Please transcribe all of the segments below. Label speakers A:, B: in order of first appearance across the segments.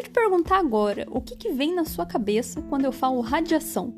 A: te perguntar agora, o que vem na sua cabeça quando eu falo radiação?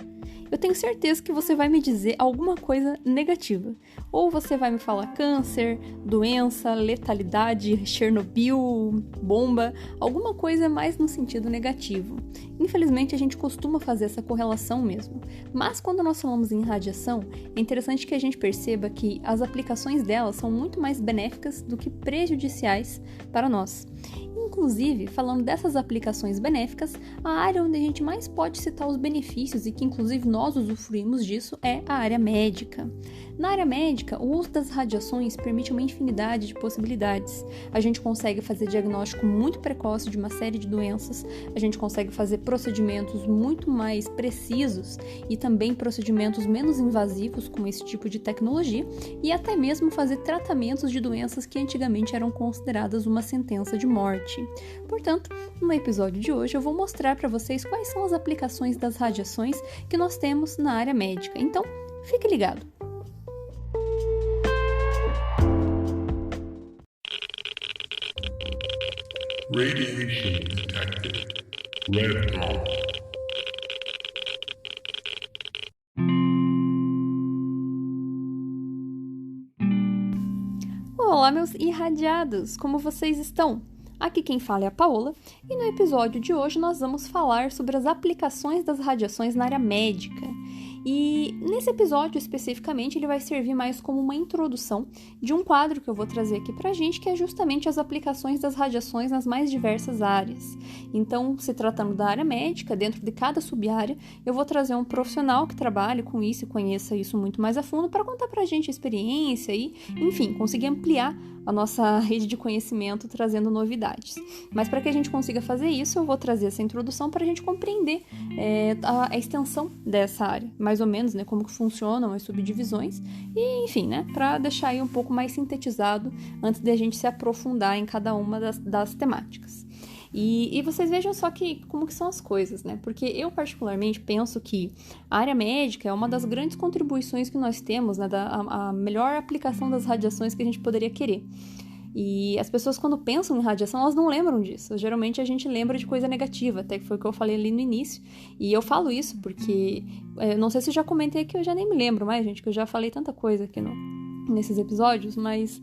A: Eu tenho certeza que você vai me dizer alguma coisa negativa. Ou você vai me falar câncer, doença, letalidade, Chernobyl, bomba, alguma coisa mais no sentido negativo. Infelizmente, a gente costuma fazer essa correlação mesmo. Mas quando nós falamos em radiação, é interessante que a gente perceba que as aplicações dela são muito mais benéficas do que prejudiciais para nós. Inclusive, falando dessas aplicações benéficas, a área onde a gente mais pode citar os benefícios e que inclusive nós usufruímos disso é a área médica. Na área médica, o uso das radiações permite uma infinidade de possibilidades. A gente consegue fazer diagnóstico muito precoce de uma série de doenças, a gente consegue fazer procedimentos muito mais precisos e também procedimentos menos invasivos com esse tipo de tecnologia e até mesmo fazer tratamentos de doenças que antigamente eram consideradas uma sentença de morte. Portanto, no episódio de hoje eu vou mostrar para vocês quais são as aplicações das radiações que nós temos na área médica. Então, fique ligado!
B: Radiation detected. Red dawn.
A: Olá, meus irradiados! Como vocês estão? Aqui quem fala é a Paola e no episódio de hoje nós vamos falar sobre as aplicações das radiações na área médica. E nesse episódio especificamente ele vai servir mais como uma introdução de um quadro que eu vou trazer aqui pra gente, que é justamente as aplicações das radiações nas mais diversas áreas. Então, se tratando da área médica, dentro de cada sub-área, eu vou trazer um profissional que trabalhe com isso e conheça isso muito mais a fundo para contar pra gente a experiência e, enfim, conseguir ampliar a nossa rede de conhecimento trazendo novidades. Mas para que a gente consiga fazer isso, eu vou trazer essa introdução para a gente compreender a extensão dessa área, mais ou menos, né, como que funcionam as subdivisões e, enfim, né, para deixar aí um pouco mais sintetizado antes de a gente se aprofundar em cada uma das temáticas. E vocês vejam só como que são as coisas, né? Porque eu particularmente penso que a área médica é uma das grandes contribuições que nós temos, né? A melhor aplicação das radiações que a gente poderia querer. E as pessoas quando pensam em radiação, elas não lembram disso. Geralmente a gente lembra de coisa negativa, até que foi o que eu falei ali no início. E eu falo isso porque, não sei se eu já comentei aqui, eu já nem me lembro mais, gente, que eu já falei tanta coisa aqui nesses episódios, mas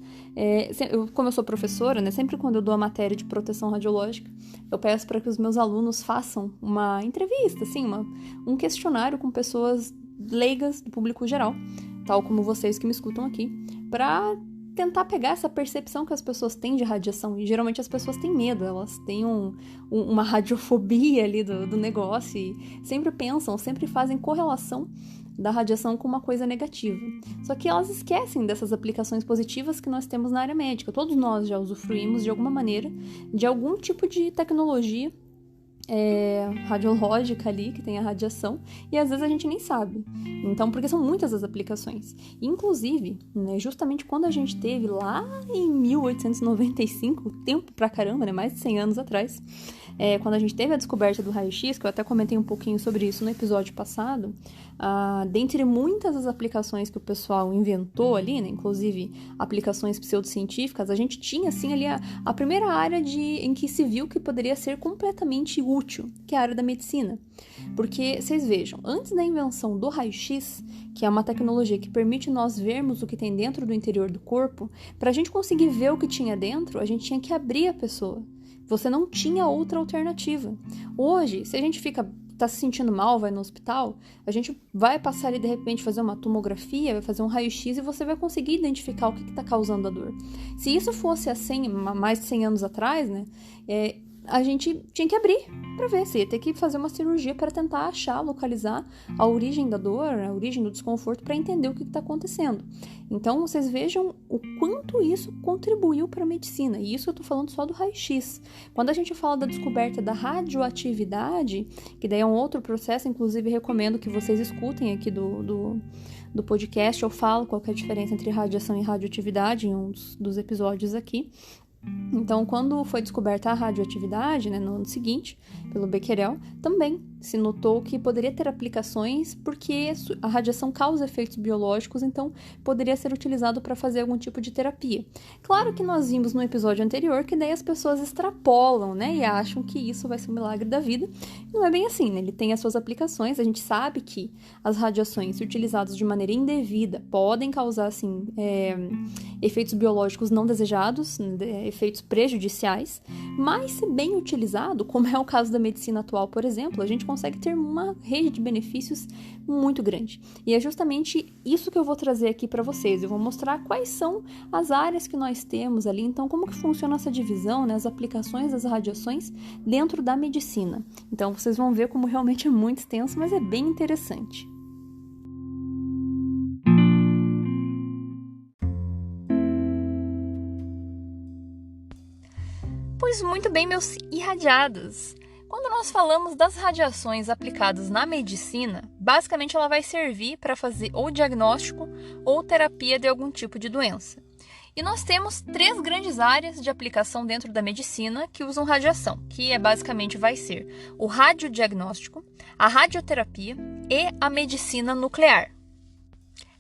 A: como eu sou professora, né, sempre quando eu dou a matéria de proteção radiológica, eu peço para que os meus alunos façam uma entrevista, assim, um questionário com pessoas leigas do público geral, tal como vocês que me escutam aqui, para tentar pegar essa percepção que as pessoas têm de radiação. E geralmente as pessoas têm medo, elas têm uma radiofobia ali do negócio e sempre fazem correlação da radiação com uma coisa negativa. Só que elas esquecem dessas aplicações positivas que nós temos na área médica. Todos nós já usufruímos de alguma maneira de algum tipo de tecnologia radiológica ali, que tem a radiação, e às vezes a gente nem sabe. Então, porque são muitas as aplicações. Inclusive, né, justamente quando a gente teve lá em 1895, tempo pra caramba, né, mais de 100 anos atrás, quando a gente teve a descoberta do raio-x, que eu até comentei um pouquinho sobre isso no episódio passado, dentre muitas das aplicações que o pessoal inventou ali, né, inclusive aplicações pseudocientíficas, a gente tinha assim ali a primeira área em que se viu que poderia ser completamente útil, que é a área da medicina. Porque, vocês vejam, antes da invenção do raio-x, que é uma tecnologia que permite nós vermos o que tem dentro do interior do corpo, para a gente conseguir ver o que tinha dentro, a gente tinha que abrir a pessoa. Você não tinha outra alternativa. Hoje, se a gente tá se sentindo mal, vai no hospital, a gente vai passar ali de repente fazer uma tomografia, vai fazer um raio-x e você vai conseguir identificar o que está causando a dor. Se isso fosse mais de 100 anos atrás, né, a gente tinha que abrir para ver, se ia ter que fazer uma cirurgia para tentar achar, localizar a origem da dor, a origem do desconforto, para entender o que está acontecendo. Então, vocês vejam o quanto isso contribuiu para a medicina. E isso eu estou falando só do raio-x. Quando a gente fala da descoberta da radioatividade, que daí é um outro processo, inclusive recomendo que vocês escutem aqui do podcast, eu falo qual que é a diferença entre radiação e radioatividade em um dos episódios aqui. Então, quando foi descoberta a radioatividade, né, no ano seguinte, pelo Becquerel, também se notou que poderia ter aplicações porque a radiação causa efeitos biológicos, então poderia ser utilizado para fazer algum tipo de terapia. Claro que nós vimos no episódio anterior que daí as pessoas extrapolam, né, e acham que isso vai ser um milagre da vida. Não é bem assim, né? Ele tem as suas aplicações, a gente sabe que as radiações utilizadas de maneira indevida podem causar, assim, efeitos biológicos não desejados, efeitos prejudiciais, mas se bem utilizado, como é o caso da medicina atual, por exemplo, a gente consegue ter uma rede de benefícios muito grande. E é justamente isso que eu vou trazer aqui para vocês. Eu vou mostrar quais são as áreas que nós temos ali, então como que funciona essa divisão, né, as aplicações das radiações dentro da medicina. Então vocês vão ver como realmente é muito extenso, mas é bem interessante. Pois muito bem, meus irradiados. Quando nós falamos das radiações aplicadas na medicina, basicamente ela vai servir para fazer ou diagnóstico ou terapia de algum tipo de doença. E nós temos 3 grandes áreas de aplicação dentro da medicina que usam radiação, que basicamente vai ser o radiodiagnóstico, a radioterapia e a medicina nuclear.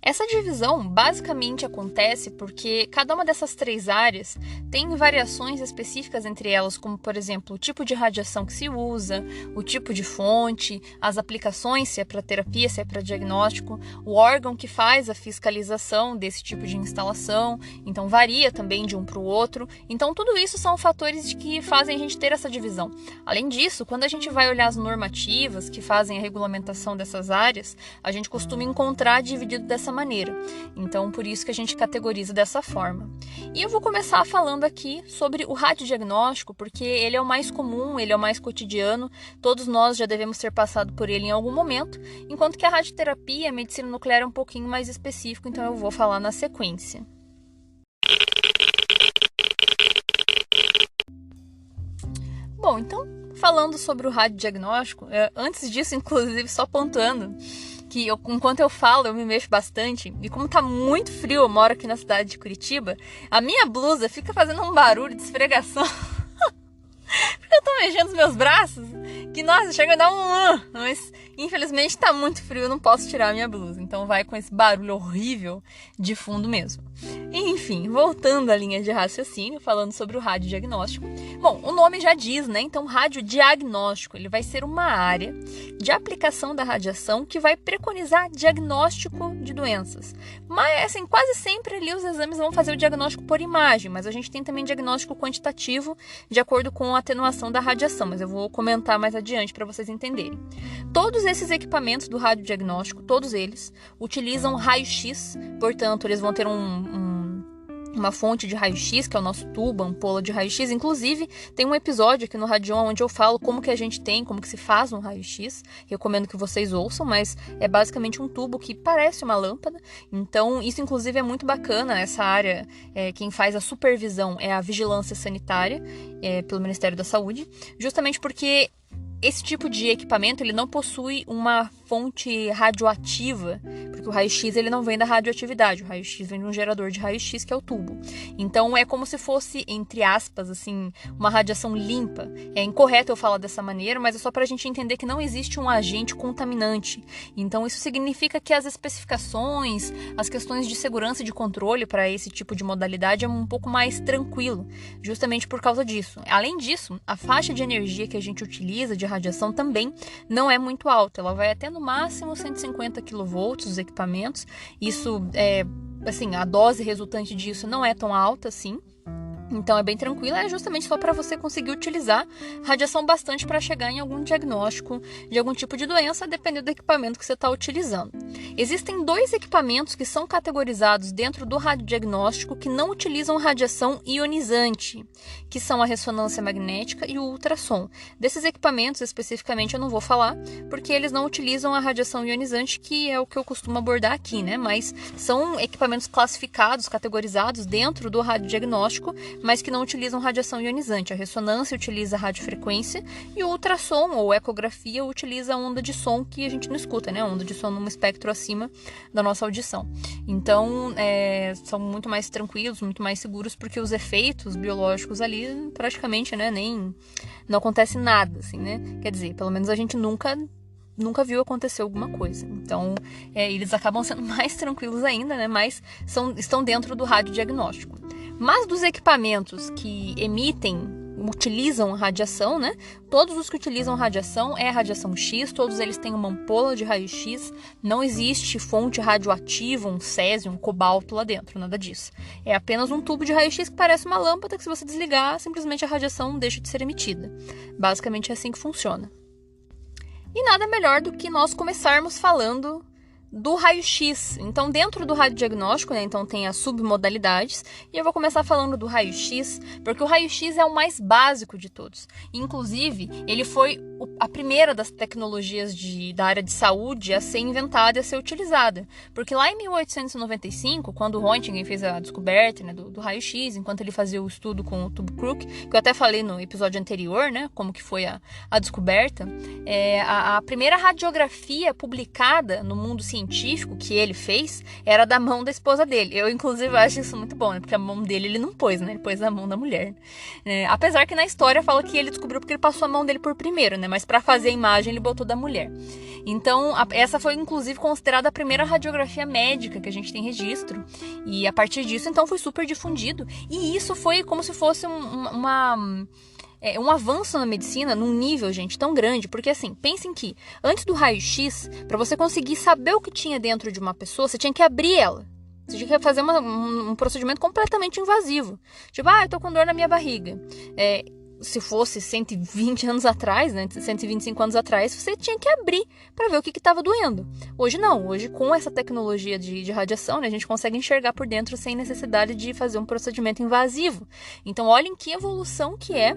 A: Essa divisão basicamente acontece porque cada uma dessas 3 áreas tem variações específicas entre elas, como, por exemplo, o tipo de radiação que se usa, o tipo de fonte, as aplicações, se é para terapia, se é para diagnóstico, o órgão que faz a fiscalização desse tipo de instalação, então varia também de um para o outro. Então, tudo isso são fatores que fazem a gente ter essa divisão. Além disso, quando a gente vai olhar as normativas que fazem a regulamentação dessas áreas, a gente costuma encontrar dividido dessa maneira. Então, por isso que a gente categoriza dessa forma. E eu vou começar falando aqui sobre o radiodiagnóstico, porque ele é o mais comum, ele é o mais cotidiano, todos nós já devemos ter passado por ele em algum momento, enquanto que a radioterapia, a medicina nuclear é um pouquinho mais específico, então eu vou falar na sequência. Bom, então, falando sobre o radiodiagnóstico, antes disso, inclusive, só pontuando, que enquanto eu falo, eu me mexo bastante. E como tá muito frio, eu moro aqui na cidade de Curitiba, a minha blusa fica fazendo um barulho de esfregação. Porque eu tô mexendo os meus braços, que, nossa, chega a dar um... Mas, infelizmente, tá muito frio, eu não posso tirar a minha blusa. Então, vai com esse barulho horrível de fundo mesmo. Enfim, voltando à linha de raciocínio, falando sobre o radiodiagnóstico. Bom, o nome já diz, né? Então, radiodiagnóstico, ele vai ser uma área de aplicação da radiação que vai preconizar diagnóstico de doenças. Mas, assim, quase sempre ali os exames vão fazer o diagnóstico por imagem, mas a gente tem também diagnóstico quantitativo de acordo com a atenuação da radiação, mas eu vou comentar mais adiante para vocês entenderem. Todos esses equipamentos do radiodiagnóstico, todos eles, utilizam raio-x, portanto, eles vão ter uma fonte de raio-x, que é o nosso tubo, ampola de raio-x. Inclusive, tem um episódio aqui no Radion onde eu falo como que a gente tem, como que se faz um raio-x. Recomendo que vocês ouçam, mas é basicamente um tubo que parece uma lâmpada. Então, isso inclusive é muito bacana. Essa área, quem faz a supervisão é a vigilância sanitária, pelo Ministério da Saúde, justamente porque esse tipo de equipamento ele não possui uma fonte radioativa, porque o raio-x ele não vem da radioatividade, o raio-x vem de um gerador de raio-x que é o tubo. Então é como se fosse, entre aspas, assim, uma radiação limpa. É incorreto eu falar dessa maneira, mas é só para a gente entender que não existe um agente contaminante. Então isso significa que as especificações, as questões de segurança e de controle para esse tipo de modalidade é um pouco mais tranquilo, justamente por causa disso. Além disso, a faixa de energia que a gente utiliza de radiação também não é muito alta, ela vai até no máximo 150 kV os equipamentos. Isso assim, a dose resultante disso não é tão alta assim. Então é bem tranquilo, é justamente só para você conseguir utilizar radiação bastante para chegar em algum diagnóstico de algum tipo de doença, dependendo do equipamento que você está utilizando. Existem 2 equipamentos que são categorizados dentro do radiodiagnóstico que não utilizam radiação ionizante, que são a ressonância magnética e o ultrassom. Desses equipamentos, especificamente, eu não vou falar, porque eles não utilizam a radiação ionizante, que é o que eu costumo abordar aqui, né? Mas são equipamentos classificados, categorizados dentro do radiodiagnóstico, mas que não utilizam radiação ionizante. A ressonância utiliza radiofrequência e o ultrassom ou ecografia utiliza a onda de som que a gente não escuta, né? A onda de som num espectro acima da nossa audição. Então, são muito mais tranquilos, muito mais seguros, porque os efeitos biológicos ali praticamente, né, nem não acontece nada, assim, né? Quer dizer, pelo menos a gente nunca viu acontecer alguma coisa. Então, eles acabam sendo mais tranquilos ainda, né? Mas estão dentro do radiodiagnóstico. Mas dos equipamentos que utilizam radiação, né? Todos os que utilizam radiação é radiação X, todos eles têm uma ampola de raio-x, não existe fonte radioativa, um césio, um cobalto lá dentro, nada disso. É apenas um tubo de raio-x que parece uma lâmpada que, se você desligar, simplesmente a radiação deixa de ser emitida. Basicamente é assim que funciona. E nada melhor do que nós começarmos falando do raio-x. Então, dentro do radiodiagnóstico, né, então tem as submodalidades, e eu vou começar falando do raio-x, porque o raio-x é o mais básico de todos. Inclusive, ele foi a primeira das tecnologias da área de saúde a ser inventada e a ser utilizada. Porque lá em 1895, quando o Röntgen fez a descoberta, né, do raio-x, enquanto ele fazia o estudo com o tubo Crook, que eu até falei no episódio anterior, né, como que foi a descoberta, a primeira radiografia publicada no mundo científico que ele fez era da mão da esposa dele. Eu, inclusive, acho isso muito bom, né, porque a mão dele ele não pôs, né, ele pôs a mão da mulher. Apesar que na história fala que ele descobriu porque ele passou a mão dele por primeiro, né, mas para fazer a imagem ele botou da mulher. Então, essa foi inclusive considerada a primeira radiografia médica que a gente tem registro, e a partir disso, então, foi super difundido, e isso foi como se fosse um avanço na medicina num nível, gente, tão grande, porque assim, pensem que antes do raio-x, para você conseguir saber o que tinha dentro de uma pessoa, você tinha que abrir ela. Você tinha que fazer um procedimento completamente invasivo. Tipo, eu tô com dor na minha barriga. Se fosse 120 anos atrás, né, 125 anos atrás, você tinha que abrir para ver o que estava doendo. Hoje não, hoje com essa tecnologia de radiação, né, a gente consegue enxergar por dentro sem necessidade de fazer um procedimento invasivo. Então olhem que evolução que é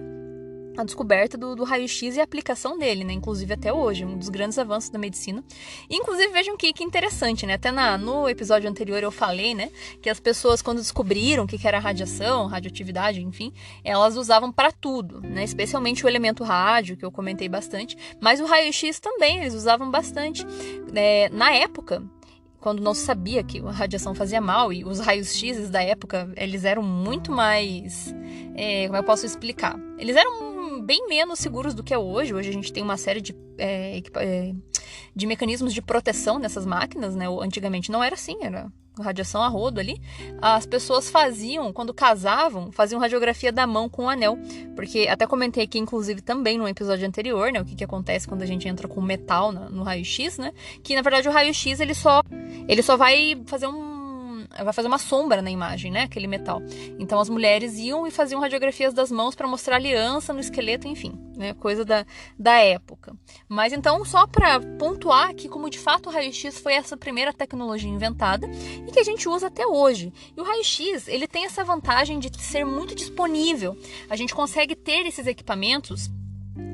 A: a descoberta do raio-x e a aplicação dele, né? Inclusive até hoje, um dos grandes avanços da medicina. E, inclusive, vejam que interessante, né? Até no episódio anterior eu falei, né, que as pessoas, quando descobriram o que era radiação, radioatividade, enfim, elas usavam para tudo, né? Especialmente o elemento rádio, que eu comentei bastante, mas o raio-x também eles usavam bastante. Na época, quando não se sabia que a radiação fazia mal, e os raios-x da época, eles eram muito mais... como eu posso explicar? Eles eram bem menos seguros do que é hoje. Hoje a gente tem uma série de mecanismos de proteção nessas máquinas, né? Antigamente não era assim, era radiação a rodo ali. As pessoas quando casavam, faziam radiografia da mão com o anel, porque até comentei aqui, inclusive, também no episódio anterior, né, o que acontece quando a gente entra com metal no raio-x, né, que na verdade o raio-x ele só vai fazer uma sombra na imagem, né, aquele metal. Então as mulheres iam e faziam radiografias das mãos para mostrar aliança no esqueleto, enfim, né, coisa da época. Mas então, só para pontuar aqui como de fato o raio-x foi essa primeira tecnologia inventada e que a gente usa até hoje. E o raio-x, ele tem essa vantagem de ser muito disponível. A gente consegue ter esses equipamentos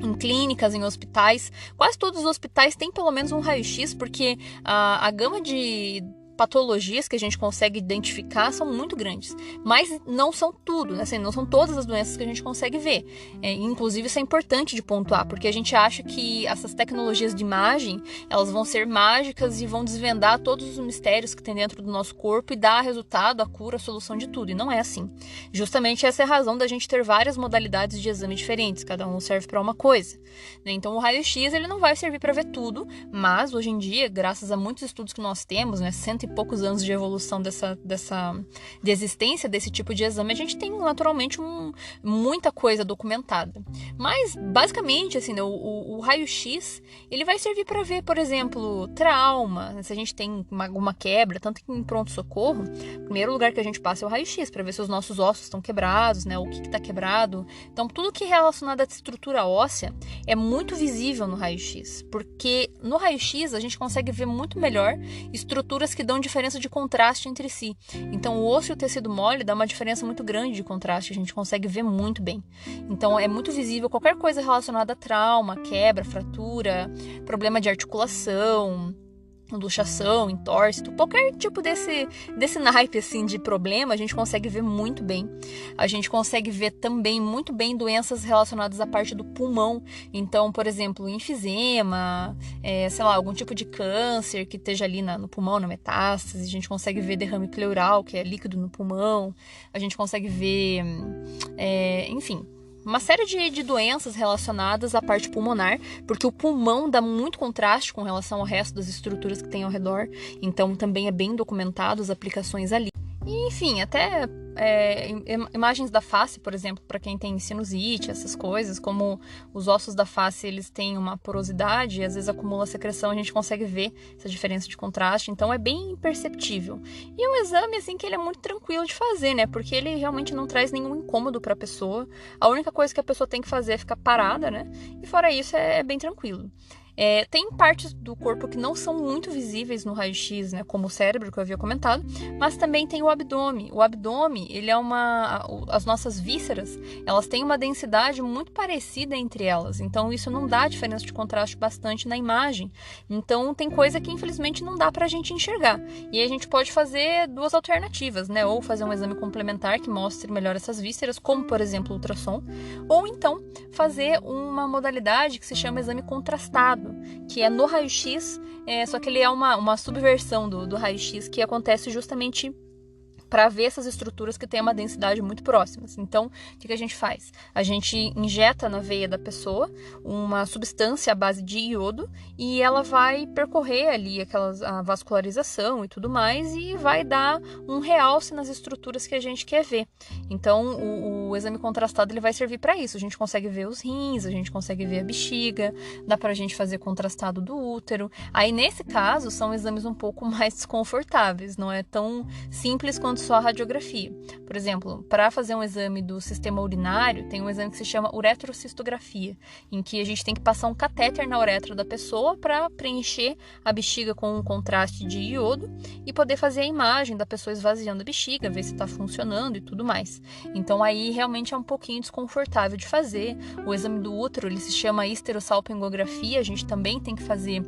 A: em clínicas, em hospitais. Quase todos os hospitais têm pelo menos um raio-x, porque a gama de patologias que a gente consegue identificar são muito grandes, mas não são tudo, né? Assim, não são todas as doenças que a gente consegue ver. Inclusive, isso é importante de pontuar, porque a gente acha que essas tecnologias de imagem, elas vão ser mágicas e vão desvendar todos os mistérios que tem dentro do nosso corpo e dar resultado, a cura, a solução de tudo, e não é assim. Justamente essa é a razão da gente ter várias modalidades de exame diferentes, cada um serve para uma coisa, né? Então, o raio-x, ele não vai servir para ver tudo, mas hoje em dia, graças a muitos estudos que nós temos, né, poucos anos de evolução de existência desse tipo de exame, a gente tem naturalmente muita coisa documentada. Mas, basicamente, assim, né, o raio-x, ele vai servir para ver, por exemplo, trauma, se a gente tem alguma quebra, tanto que em pronto-socorro, o primeiro lugar que a gente passa é o raio-x, para ver se os nossos ossos estão quebrados, né, o que está quebrado. Então, tudo que é relacionado à estrutura óssea é muito visível no raio-x, porque no raio-x a gente consegue ver muito melhor estruturas que dão diferença de contraste entre si. Então, o osso e o tecido mole dá uma diferença muito grande de contraste, a gente consegue ver muito bem. Então, é muito visível qualquer coisa relacionada a trauma, quebra, fratura, problema de articulação, luxação, entorse, qualquer tipo desse naipe assim de problema, a gente consegue ver muito bem. A gente consegue ver também muito bem doenças relacionadas à parte do pulmão. Então, por exemplo, enfisema, sei lá, algum tipo de câncer que esteja ali no pulmão, na metástase. A gente consegue ver derrame pleural, que é líquido no pulmão. A gente consegue ver, enfim, uma série de doenças relacionadas à parte pulmonar, porque o pulmão dá muito contraste com relação ao resto das estruturas que tem ao redor, então também é bem documentado as aplicações ali. E, enfim, até imagens da face, por exemplo, para quem tem sinusite, essas coisas, como os ossos da face, eles têm uma porosidade e às vezes acumula secreção, a gente consegue ver essa diferença de contraste, então é bem imperceptível. E é um exame, assim, que ele é muito tranquilo de fazer, né, porque ele realmente não traz nenhum incômodo para a pessoa, a única coisa que a pessoa tem que fazer é ficar parada, né, e fora isso é bem tranquilo. Tem partes do corpo que não são muito visíveis no raio-x, né, como o cérebro, que eu havia comentado, mas também tem o abdômen. O abdômen, ele é as nossas vísceras, elas têm uma densidade muito parecida entre elas, então isso não dá diferença de contraste bastante na imagem. Então tem coisa que infelizmente não dá pra gente enxergar. E aí a gente pode fazer duas alternativas, né, ou fazer um exame complementar que mostre melhor essas vísceras, como por exemplo o ultrassom, ou então fazer uma modalidade que se chama exame contrastado, que é no raio-x, só que ele é uma subversão do raio-x que acontece justamente para ver essas estruturas que têm uma densidade muito próximas. Então, o que a gente faz? A gente injeta na veia da pessoa uma substância à base de iodo e ela vai percorrer ali a vascularização e tudo mais e vai dar um realce nas estruturas que a gente quer ver. Então, o exame contrastado ele vai servir para isso. A gente consegue ver os rins, a gente consegue ver a bexiga, dá para a gente fazer contrastado do útero. Aí, nesse caso, são exames um pouco mais desconfortáveis, não é tão simples quanto só a radiografia. Por exemplo, para fazer um exame do sistema urinário, tem um exame que se chama uretrocistografia, em que a gente tem que passar um catéter na uretra da pessoa para preencher a bexiga com um contraste de iodo e poder fazer a imagem da pessoa esvaziando a bexiga, ver se está funcionando e tudo mais. Então aí realmente é um pouquinho desconfortável de fazer. O exame do útero, ele se chama histerosalpingografia, a gente também tem que fazer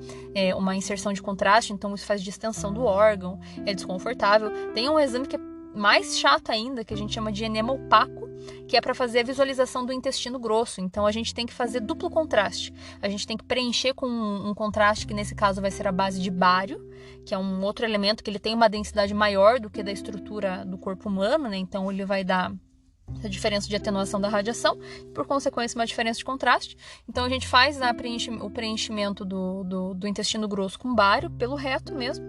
A: uma inserção de contraste, então isso faz distensão do órgão, é desconfortável. Tem um exame que é mais chato ainda, que a gente chama de enema opaco, que é para fazer a visualização do intestino grosso. Então a gente tem que fazer duplo contraste. A gente tem que preencher com um contraste que nesse caso vai ser a base de bário, que é um outro elemento que ele tem uma densidade maior do que da estrutura do corpo humano, né? Então ele vai dar a diferença de atenuação da radiação, por consequência uma diferença de contraste. Então a gente faz o preenchimento do intestino grosso com bário, pelo reto mesmo,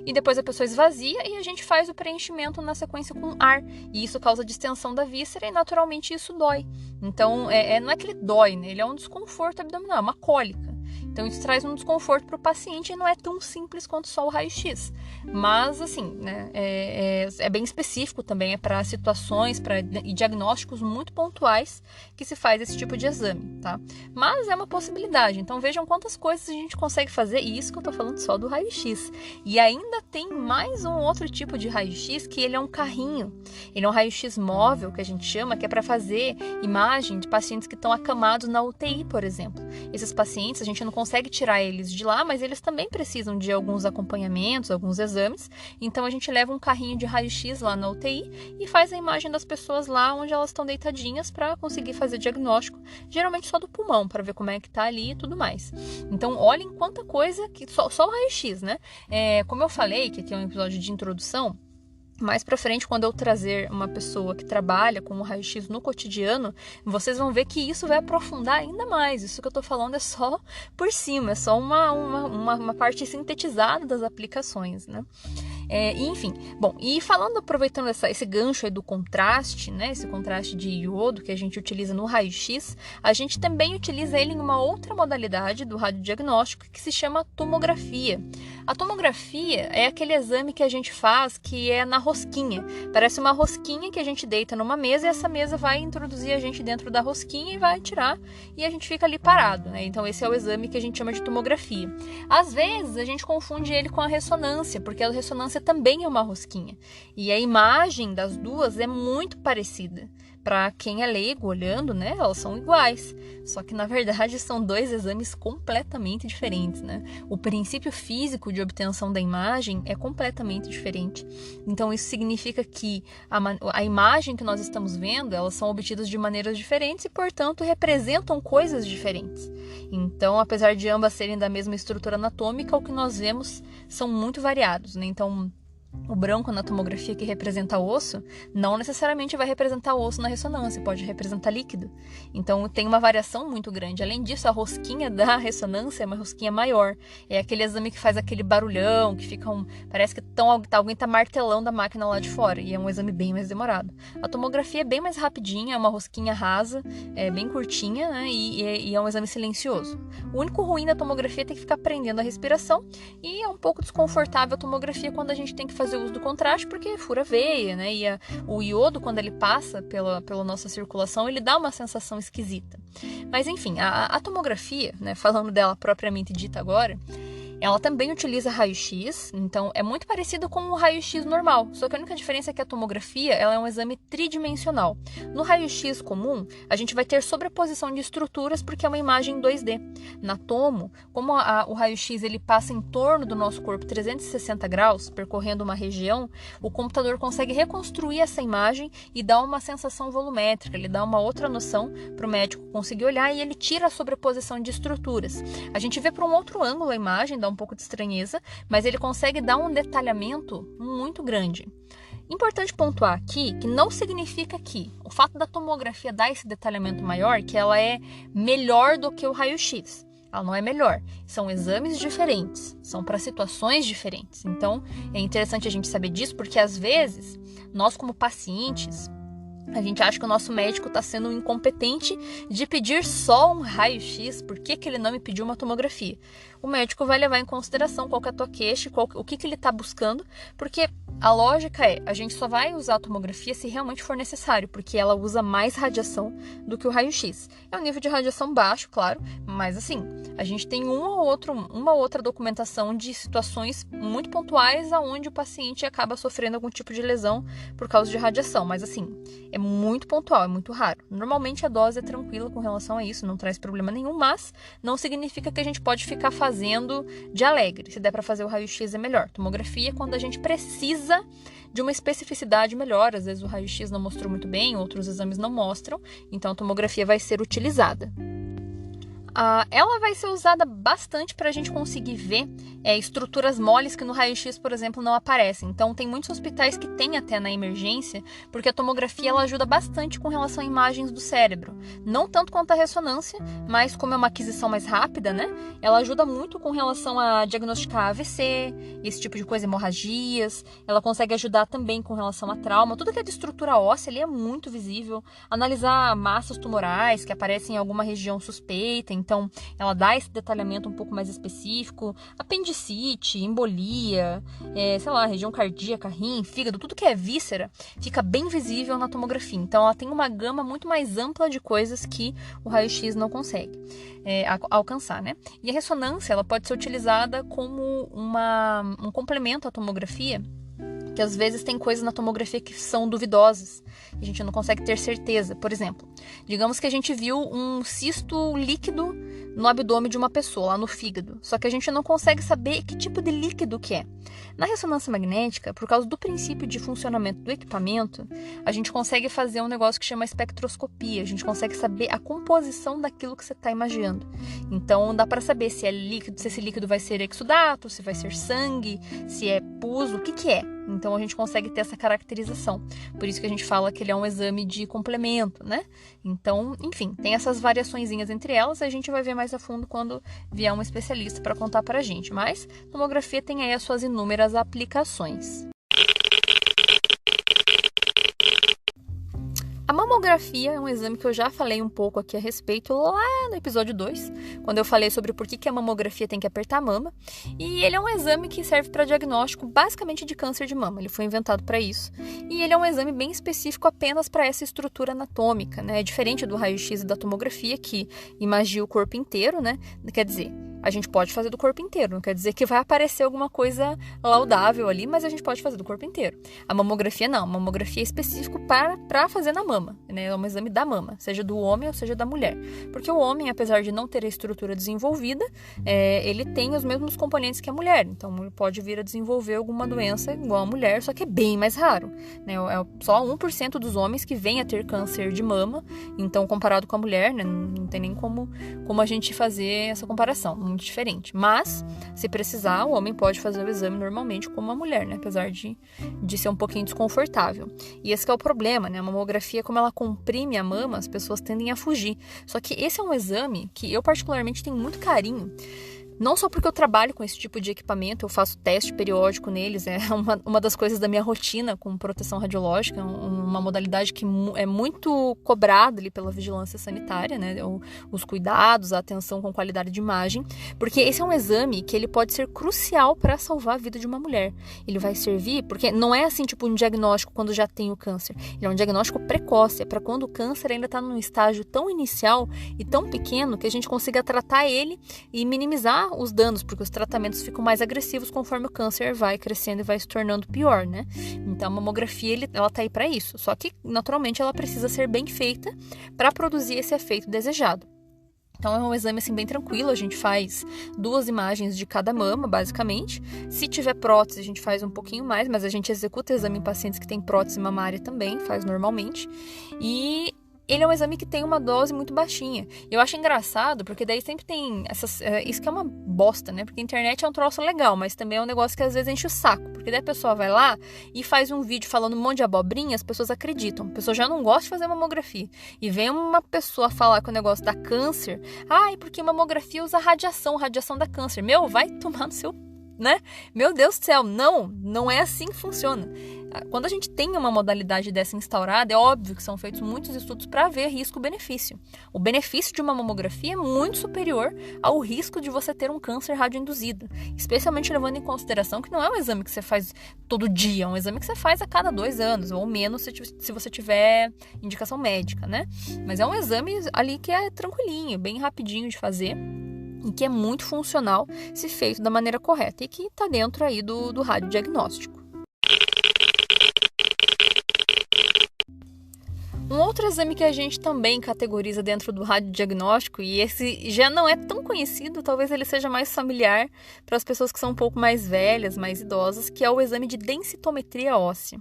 A: e depois a pessoa esvazia e a gente faz o preenchimento na sequência com ar, e isso causa distensão da víscera e naturalmente isso dói. Então não é que ele dói, né? Ele é um desconforto abdominal, é uma cólica. Então isso traz um desconforto para o paciente e não é tão simples quanto só o raio-x. Mas assim, né, é bem específico também, é para situações e diagnósticos muito pontuais que se faz esse tipo de exame, tá? Mas é uma possibilidade, então vejam quantas coisas a gente consegue fazer, e isso que eu tô falando só do raio-x. E ainda tem mais um outro tipo de raio-x que ele é um carrinho. Ele é um raio-x móvel, que a gente chama, que é para fazer imagem de pacientes que estão acamados na UTI, por exemplo. Esses pacientes, a gente não consegue tirar eles de lá, mas eles também precisam de alguns acompanhamentos, alguns exames. Então a gente leva um carrinho de raio-x lá na UTI e faz a imagem das pessoas lá onde elas estão deitadinhas para conseguir fazer diagnóstico, geralmente só do pulmão, para ver como é que tá ali e tudo mais. Então olhem quanta coisa, que só o raio-x, né? Como eu falei, que aqui é um episódio de introdução, mais pra frente, quando eu trazer uma pessoa que trabalha com o raio-x no cotidiano, vocês vão ver que isso vai aprofundar ainda mais. Isso que eu tô falando é só por cima, é só uma parte sintetizada das aplicações, né? Enfim, bom, e aproveitando esse gancho aí do contraste, né, esse contraste de iodo que a gente utiliza no raio-x, a gente também utiliza ele em uma outra modalidade do radiodiagnóstico que se chama tomografia. A tomografia é aquele exame que a gente faz que é na rosquinha. Parece uma rosquinha que a gente deita numa mesa e essa mesa vai introduzir a gente dentro da rosquinha e vai tirar e a gente fica ali parado, né? Então esse é o exame que a gente chama de tomografia. Às vezes a gente confunde ele com a ressonância, porque a ressonância também é uma rosquinha. E a imagem das duas é muito parecida. para quem é leigo olhando, né, elas são iguais. Só que, na verdade, são dois exames completamente diferentes, né? O princípio físico de obtenção da imagem é completamente diferente. Então, isso significa que a imagem que nós estamos vendo, elas são obtidas de maneiras diferentes e, portanto, representam coisas diferentes. Então, apesar de ambas serem da mesma estrutura anatômica, o que nós vemos são muito variados, né? Então, o branco na tomografia que representa osso, não necessariamente vai representar osso na ressonância, pode representar líquido. Então tem uma variação muito grande. Além disso, a rosquinha da ressonância é uma rosquinha maior. É aquele exame que faz aquele barulhão, que fica parece que alguém está martelando a máquina lá de fora. E é um exame bem mais demorado. A tomografia é bem mais rapidinha, é uma rosquinha rasa, é bem curtinha, né? E é um exame silencioso. O único ruim da tomografia é ter que ficar prendendo a respiração, e é um pouco desconfortável a tomografia quando a gente tem que fazer uso do contraste, porque fura a veia, né? E o iodo, quando ele passa pela nossa circulação, ele dá uma sensação esquisita. Mas enfim, a tomografia, né, falando dela propriamente dita agora, ela também utiliza raio-x, então é muito parecido com o raio-x normal, só que a única diferença é que a tomografia ela é um exame tridimensional. No raio-x comum, a gente vai ter sobreposição de estruturas porque é uma imagem 2D. Na tomo, como o raio-x ele passa em torno do nosso corpo 360 graus, percorrendo uma região, o computador consegue reconstruir essa imagem e dar uma sensação volumétrica, ele dá uma outra noção para o médico conseguir olhar e ele tira a sobreposição de estruturas. A gente vê por um outro ângulo a imagem, dá um pouco de estranheza, mas ele consegue dar um detalhamento muito grande. Importante pontuar aqui que não significa que o fato da tomografia dar esse detalhamento maior, que ela é melhor do que o raio-x. Ela não é melhor. São exames diferentes, são para situações diferentes. Então, é interessante a gente saber disso, porque às vezes, nós como pacientes, a gente acha que o nosso médico está sendo incompetente de pedir só um raio-x, por que ele não me pediu uma tomografia? O médico vai levar em consideração qual que é a tua queixa, o que ele está buscando, porque a lógica é, a gente só vai usar a tomografia se realmente for necessário, porque ela usa mais radiação do que o raio-x. É um nível de radiação baixo, claro, mas assim, a gente tem uma outra documentação de situações muito pontuais onde o paciente acaba sofrendo algum tipo de lesão por causa de radiação, mas assim, é muito pontual, é muito raro. Normalmente a dose é tranquila com relação a isso, não traz problema nenhum, mas não significa que a gente pode ficar fazendo de alegre. Se der para fazer o raio-x é melhor. Tomografia é quando a gente precisa de uma especificidade melhor. Às vezes o raio-x não mostrou muito bem, outros exames não mostram, então a tomografia vai ser utilizada. Ela vai ser usada bastante para a gente conseguir ver estruturas moles que no raio-x, por exemplo, não aparecem. Então, tem muitos hospitais que tem até na emergência, porque a tomografia ela ajuda bastante com relação a imagens do cérebro. Não tanto quanto a ressonância, mas como é uma aquisição mais rápida, né? Ela ajuda muito com relação a diagnosticar AVC, esse tipo de coisa, hemorragias. Ela consegue ajudar também com relação a trauma. Tudo que é de estrutura óssea ali é muito visível. Analisar massas tumorais que aparecem em alguma região suspeita. Então, ela dá esse detalhamento um pouco mais específico. Apendicite, embolia, região cardíaca, rim, fígado, tudo que é víscera fica bem visível na tomografia. Então, ela tem uma gama muito mais ampla de coisas que o raio-x não consegue alcançar, né? E a ressonância, ela pode ser utilizada como um complemento à tomografia, que às vezes tem coisas na tomografia que são duvidosas, e a gente não consegue ter certeza. Por exemplo, digamos que a gente viu um cisto líquido no abdômen de uma pessoa, lá no fígado, só que a gente não consegue saber que tipo de líquido que é. Na ressonância magnética, por causa do princípio de funcionamento do equipamento, a gente consegue fazer um negócio que chama espectroscopia, a gente consegue saber a composição daquilo que você está imaginando. Então, dá para saber se é líquido, se esse líquido vai ser exudato, se vai ser sangue, se é pus, o que é. Então, a gente consegue ter essa caracterização. Por isso que a gente fala que ele é um exame de complemento, né? Então, enfim, tem essas variaçõezinhas entre elas, a gente vai ver mais a fundo quando vier um especialista para contar para a gente. Mas, tomografia tem aí as suas inúmeras aplicações. A mamografia é um exame que eu já falei um pouco aqui a respeito lá no episódio 2, quando eu falei sobre por que a mamografia tem que apertar a mama. E ele é um exame que serve para diagnóstico basicamente de câncer de mama. Ele foi inventado para isso. E ele é um exame bem específico apenas para essa estrutura anatômica, né? É diferente do raio-x e da tomografia, que imagia o corpo inteiro, né? Quer dizer, a gente pode fazer do corpo inteiro. Não quer dizer que vai aparecer alguma coisa laudável ali, mas a gente pode fazer do corpo inteiro. A mamografia não. A mamografia é específico para fazer na mama, né? É um exame da mama, seja do homem ou seja da mulher. Porque o homem, apesar de não ter a estrutura desenvolvida, ele tem os mesmos componentes que a mulher. Então, ele pode vir a desenvolver alguma doença igual a mulher, só que é bem mais raro, né? É só 1% dos homens que vêm a ter câncer de mama. Então, comparado com a mulher, né, não tem nem como a gente fazer essa comparação, muito diferente. Mas, se precisar, o homem pode fazer o exame normalmente como a mulher, né? Apesar de ser um pouquinho desconfortável. E esse que é o problema, né? A mamografia, como ela comprime a mama, as pessoas tendem a fugir. Só que esse é um exame que eu particularmente tenho muito carinho. Não só porque eu trabalho com esse tipo de equipamento, eu faço teste periódico neles, é uma das coisas da minha rotina com proteção radiológica, uma modalidade que é muito cobrada ali pela vigilância sanitária, né? Os cuidados, a atenção com qualidade de imagem, porque esse é um exame que ele pode ser crucial para salvar a vida de uma mulher. Ele vai servir, porque não é assim tipo um diagnóstico quando já tem o câncer, ele é um diagnóstico precoce, é para quando o câncer ainda está num estágio tão inicial e tão pequeno que a gente consiga tratar ele e minimizar os danos, porque os tratamentos ficam mais agressivos conforme o câncer vai crescendo e vai se tornando pior, né? Então a mamografia, ela tá aí para isso, só que naturalmente ela precisa ser bem feita para produzir esse efeito desejado. Então é um exame assim bem tranquilo, a gente faz 2 imagens de cada mama, basicamente. Se tiver prótese, a gente faz um pouquinho mais, mas a gente executa exame em pacientes que têm prótese mamária também, faz normalmente. E ele é um exame que tem uma dose muito baixinha. Eu acho engraçado, porque daí sempre tem isso que é uma bosta, né? Porque a internet é um troço legal, mas também é um negócio que às vezes enche o saco. Porque daí a pessoa vai lá e faz um vídeo falando um monte de abobrinha, as pessoas acreditam. A pessoa já não gosta de fazer mamografia. E vem uma pessoa falar que o negócio dá câncer. Ai, porque mamografia usa radiação dá câncer. Meu, vai tomar no seu... né? Meu Deus do céu, não é assim que funciona. Quando a gente tem uma modalidade dessa instaurada, é óbvio que são feitos muitos estudos para ver risco-benefício. O benefício de uma mamografia é muito superior ao risco de você ter um câncer radioinduzido, especialmente levando em consideração que não é um exame que você faz todo dia, é um exame que você faz a cada 2 anos, ou menos se você tiver indicação médica, né? Mas é um exame ali que é tranquilinho, bem rapidinho de fazer, e que é muito funcional se feito da maneira correta e que está dentro aí do radiodiagnóstico. Um outro exame que a gente também categoriza dentro do radiodiagnóstico, e esse já não é tão conhecido, talvez ele seja mais familiar para as pessoas que são um pouco mais velhas, mais idosas, que é o exame de densitometria óssea.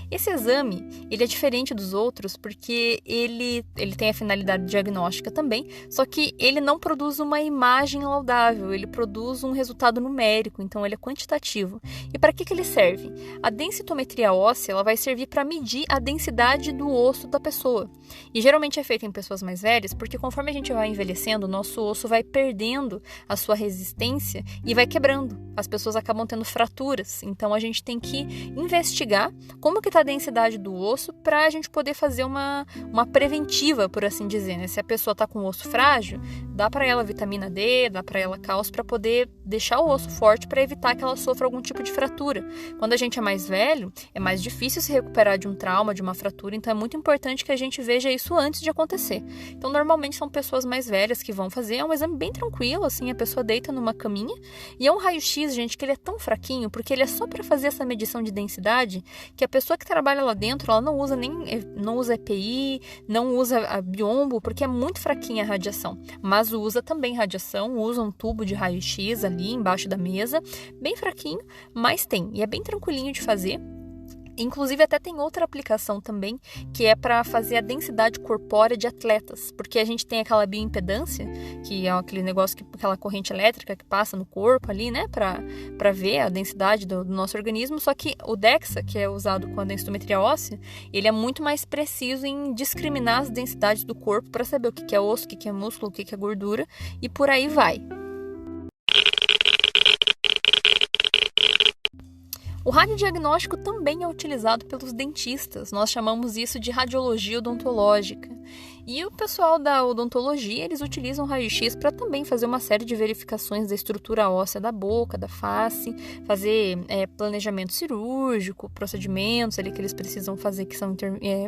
A: Esse exame, ele é diferente dos outros porque ele tem a finalidade diagnóstica também, só que ele não produz uma imagem laudável, ele produz um resultado numérico, então ele é quantitativo. E para que ele serve? A densitometria óssea, ela vai servir para medir a densidade do osso da pessoa. E geralmente é feito em pessoas mais velhas, porque conforme a gente vai envelhecendo, o nosso osso vai perdendo a sua resistência e vai quebrando. As pessoas acabam tendo fraturas. Então a gente tem que investigar como que está a densidade do osso para a gente poder fazer uma preventiva, por assim dizer, né? Se a pessoa está com o osso frágil, dá para ela vitamina D, dá para ela cálcio para poder deixar o osso forte para evitar que ela sofra algum tipo de fratura. Quando a gente é mais velho, é mais difícil se recuperar de um trauma, de uma fratura, então é muito importante que a gente veja isso antes de acontecer. Então, normalmente são pessoas mais velhas que vão fazer, é um exame bem tranquilo, assim, a pessoa deita numa caminha, e é um raio-x, gente, que ele é tão fraquinho, porque ele é só para fazer essa medição de densidade, que a pessoa que trabalha lá dentro, ela não usa EPI, não usa a biombo, porque é muito fraquinha a radiação, mas usa também radiação, usa um tubo de raio-x ali embaixo da mesa, bem fraquinho, mas tem, e é bem tranquilinho de fazer. Inclusive, até tem outra aplicação também, que é para fazer a densidade corpórea de atletas, porque a gente tem aquela bioimpedância, que é aquele negócio, aquela corrente elétrica que passa no corpo ali, né, para ver a densidade do nosso organismo, só que o DEXA, que é usado com a densitometria óssea, ele é muito mais preciso em discriminar as densidades do corpo para saber o que é osso, o que é músculo, o que é gordura, e por aí vai. O radiodiagnóstico também é utilizado pelos dentistas, nós chamamos isso de radiologia odontológica. E o pessoal da odontologia, eles utilizam raio-x para também fazer uma série de verificações da estrutura óssea da boca, da face, fazer planejamento cirúrgico, procedimentos ali que eles precisam fazer que são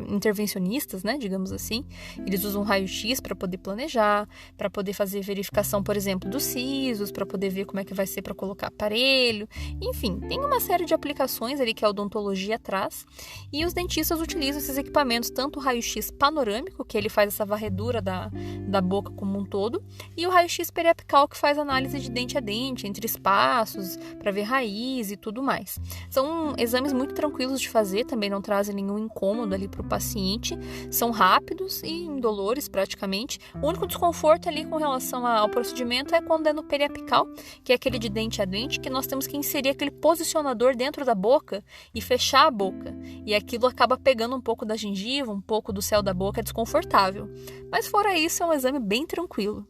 A: intervencionistas, né, digamos assim. Eles usam raio-x para poder planejar, para poder fazer verificação, por exemplo, dos sisos, para poder ver como é que vai ser para colocar aparelho. Enfim, tem uma série de aplicações ali que a odontologia traz e os dentistas utilizam esses equipamentos, tanto o raio-x panorâmico, que ele faz essa varredura da boca como um todo, e o raio-x periapical, que faz análise de dente a dente, entre espaços, para ver raiz e tudo mais. São exames muito tranquilos de fazer, também não trazem nenhum incômodo ali para o paciente, são rápidos e indolores praticamente. O único desconforto ali com relação ao procedimento é quando é no periapical, que é aquele de dente a dente, que nós temos que inserir aquele posicionador dentro da boca e fechar a boca, e aquilo acaba pegando um pouco da gengiva, um pouco do céu da boca, é desconfortável. Mas fora isso, é um exame bem tranquilo.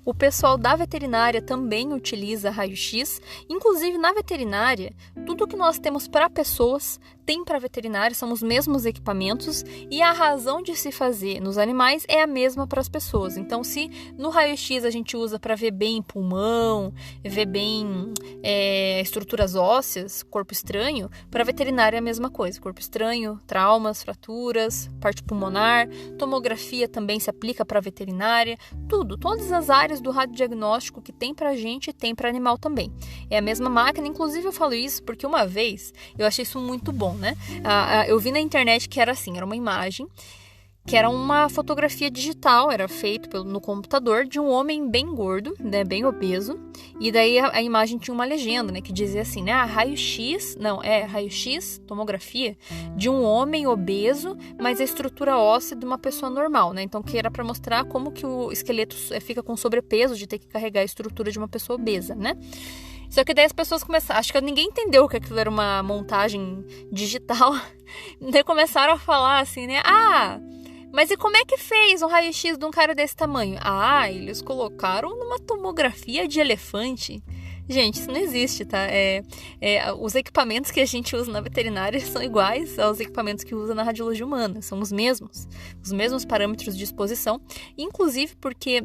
A: O pessoal da veterinária também utiliza raio-x. Inclusive, na veterinária, tudo que nós temos para pessoas tem para veterinária, são os mesmos equipamentos e a razão de se fazer nos animais é a mesma para as pessoas. Então, se no raio-x a gente usa para ver bem pulmão, ver bem estruturas ósseas, corpo estranho, para veterinária é a mesma coisa. Corpo estranho, traumas, fraturas, parte pulmonar, tomografia também se aplica para veterinária, todas as áreas do radiodiagnóstico que tem para gente tem para animal também. É a mesma máquina, inclusive eu falo isso porque uma vez eu achei isso muito bom, né? Eu vi na internet que era assim, era uma imagem que era uma fotografia digital, era feito no computador de um homem bem gordo, né, bem obeso, e daí a imagem tinha uma legenda, né, que dizia assim, né, raio-x, tomografia de um homem obeso, mas a estrutura óssea de uma pessoa normal, né, então que era para mostrar como que o esqueleto fica com sobrepeso de ter que carregar a estrutura de uma pessoa obesa, né. Só que daí as pessoas começaram, acho que ninguém entendeu que aquilo era uma montagem digital, daí começaram a falar assim, né, mas e como é que fez um raio-x de um cara desse tamanho? Eles colocaram numa tomografia de elefante. Gente, isso não existe, tá? Os equipamentos que a gente usa na veterinária são iguais aos equipamentos que usa na radiologia humana. São os mesmos parâmetros de exposição. Inclusive porque,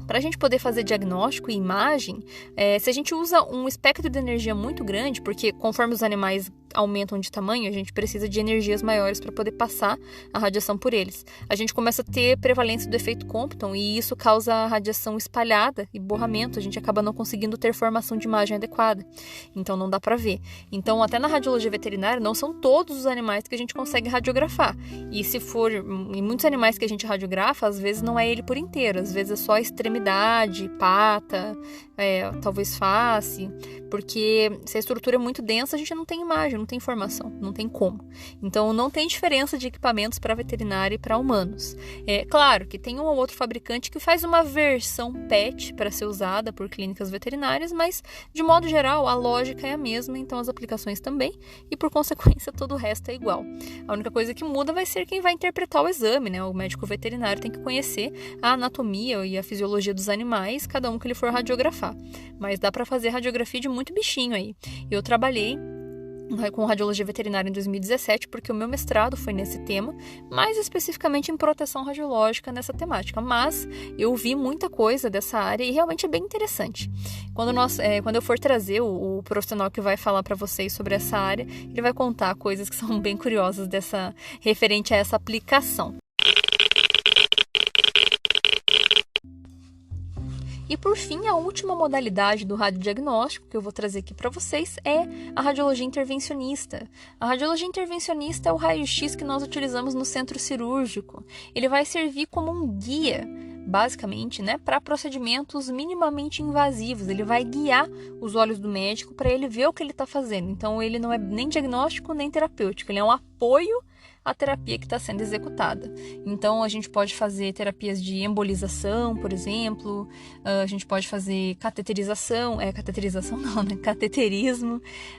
A: para a gente poder fazer diagnóstico e imagem, se a gente usa um espectro de energia muito grande, porque conforme os animais aumentam de tamanho, a gente precisa de energias maiores para poder passar a radiação por eles. A gente começa a ter prevalência do efeito Compton e isso causa radiação espalhada e borramento. A gente acaba não conseguindo ter formação de imagem adequada. Então não dá para ver. Então até na radiologia veterinária não são todos os animais que a gente consegue radiografar. E se for em muitos animais que a gente radiografa, às vezes não é ele por inteiro, às vezes é só a extremidade, pata, talvez face, porque se a estrutura é muito densa, a gente não tem imagem, não tem informação, não tem como. Então não tem diferença de equipamentos para veterinária e para humanos. Claro que tem um ou outro fabricante que faz uma versão PET para ser usada por clínicas veterinárias, mas de modo geral a lógica é a mesma, então as aplicações também, e por consequência todo o resto é igual. A única coisa que muda vai ser quem vai interpretar o exame, né? O médico veterinário tem que conhecer a anatomia e a fisiologia dos animais, cada um que ele for radiografar. Mas dá para fazer radiografia de muito bichinho aí. Eu trabalhei com radiologia veterinária em 2017, porque o meu mestrado foi nesse tema, mais especificamente em proteção radiológica nessa temática, mas eu vi muita coisa dessa área e realmente é bem interessante. Quando eu for trazer o profissional que vai falar para vocês sobre essa área, ele vai contar coisas que são bem curiosas referente a essa aplicação. E por fim, a última modalidade do radiodiagnóstico que eu vou trazer aqui para vocês é a radiologia intervencionista. A radiologia intervencionista é o raio-x que nós utilizamos no centro cirúrgico. Ele vai servir como um guia, basicamente, né, para procedimentos minimamente invasivos. Ele vai guiar os olhos do médico para ele ver o que ele está fazendo. Então, ele não é nem diagnóstico nem terapêutico, ele é um apoio à terapia que está sendo executada. Então, a gente pode fazer terapias de embolização, por exemplo, a gente pode fazer cateterismo,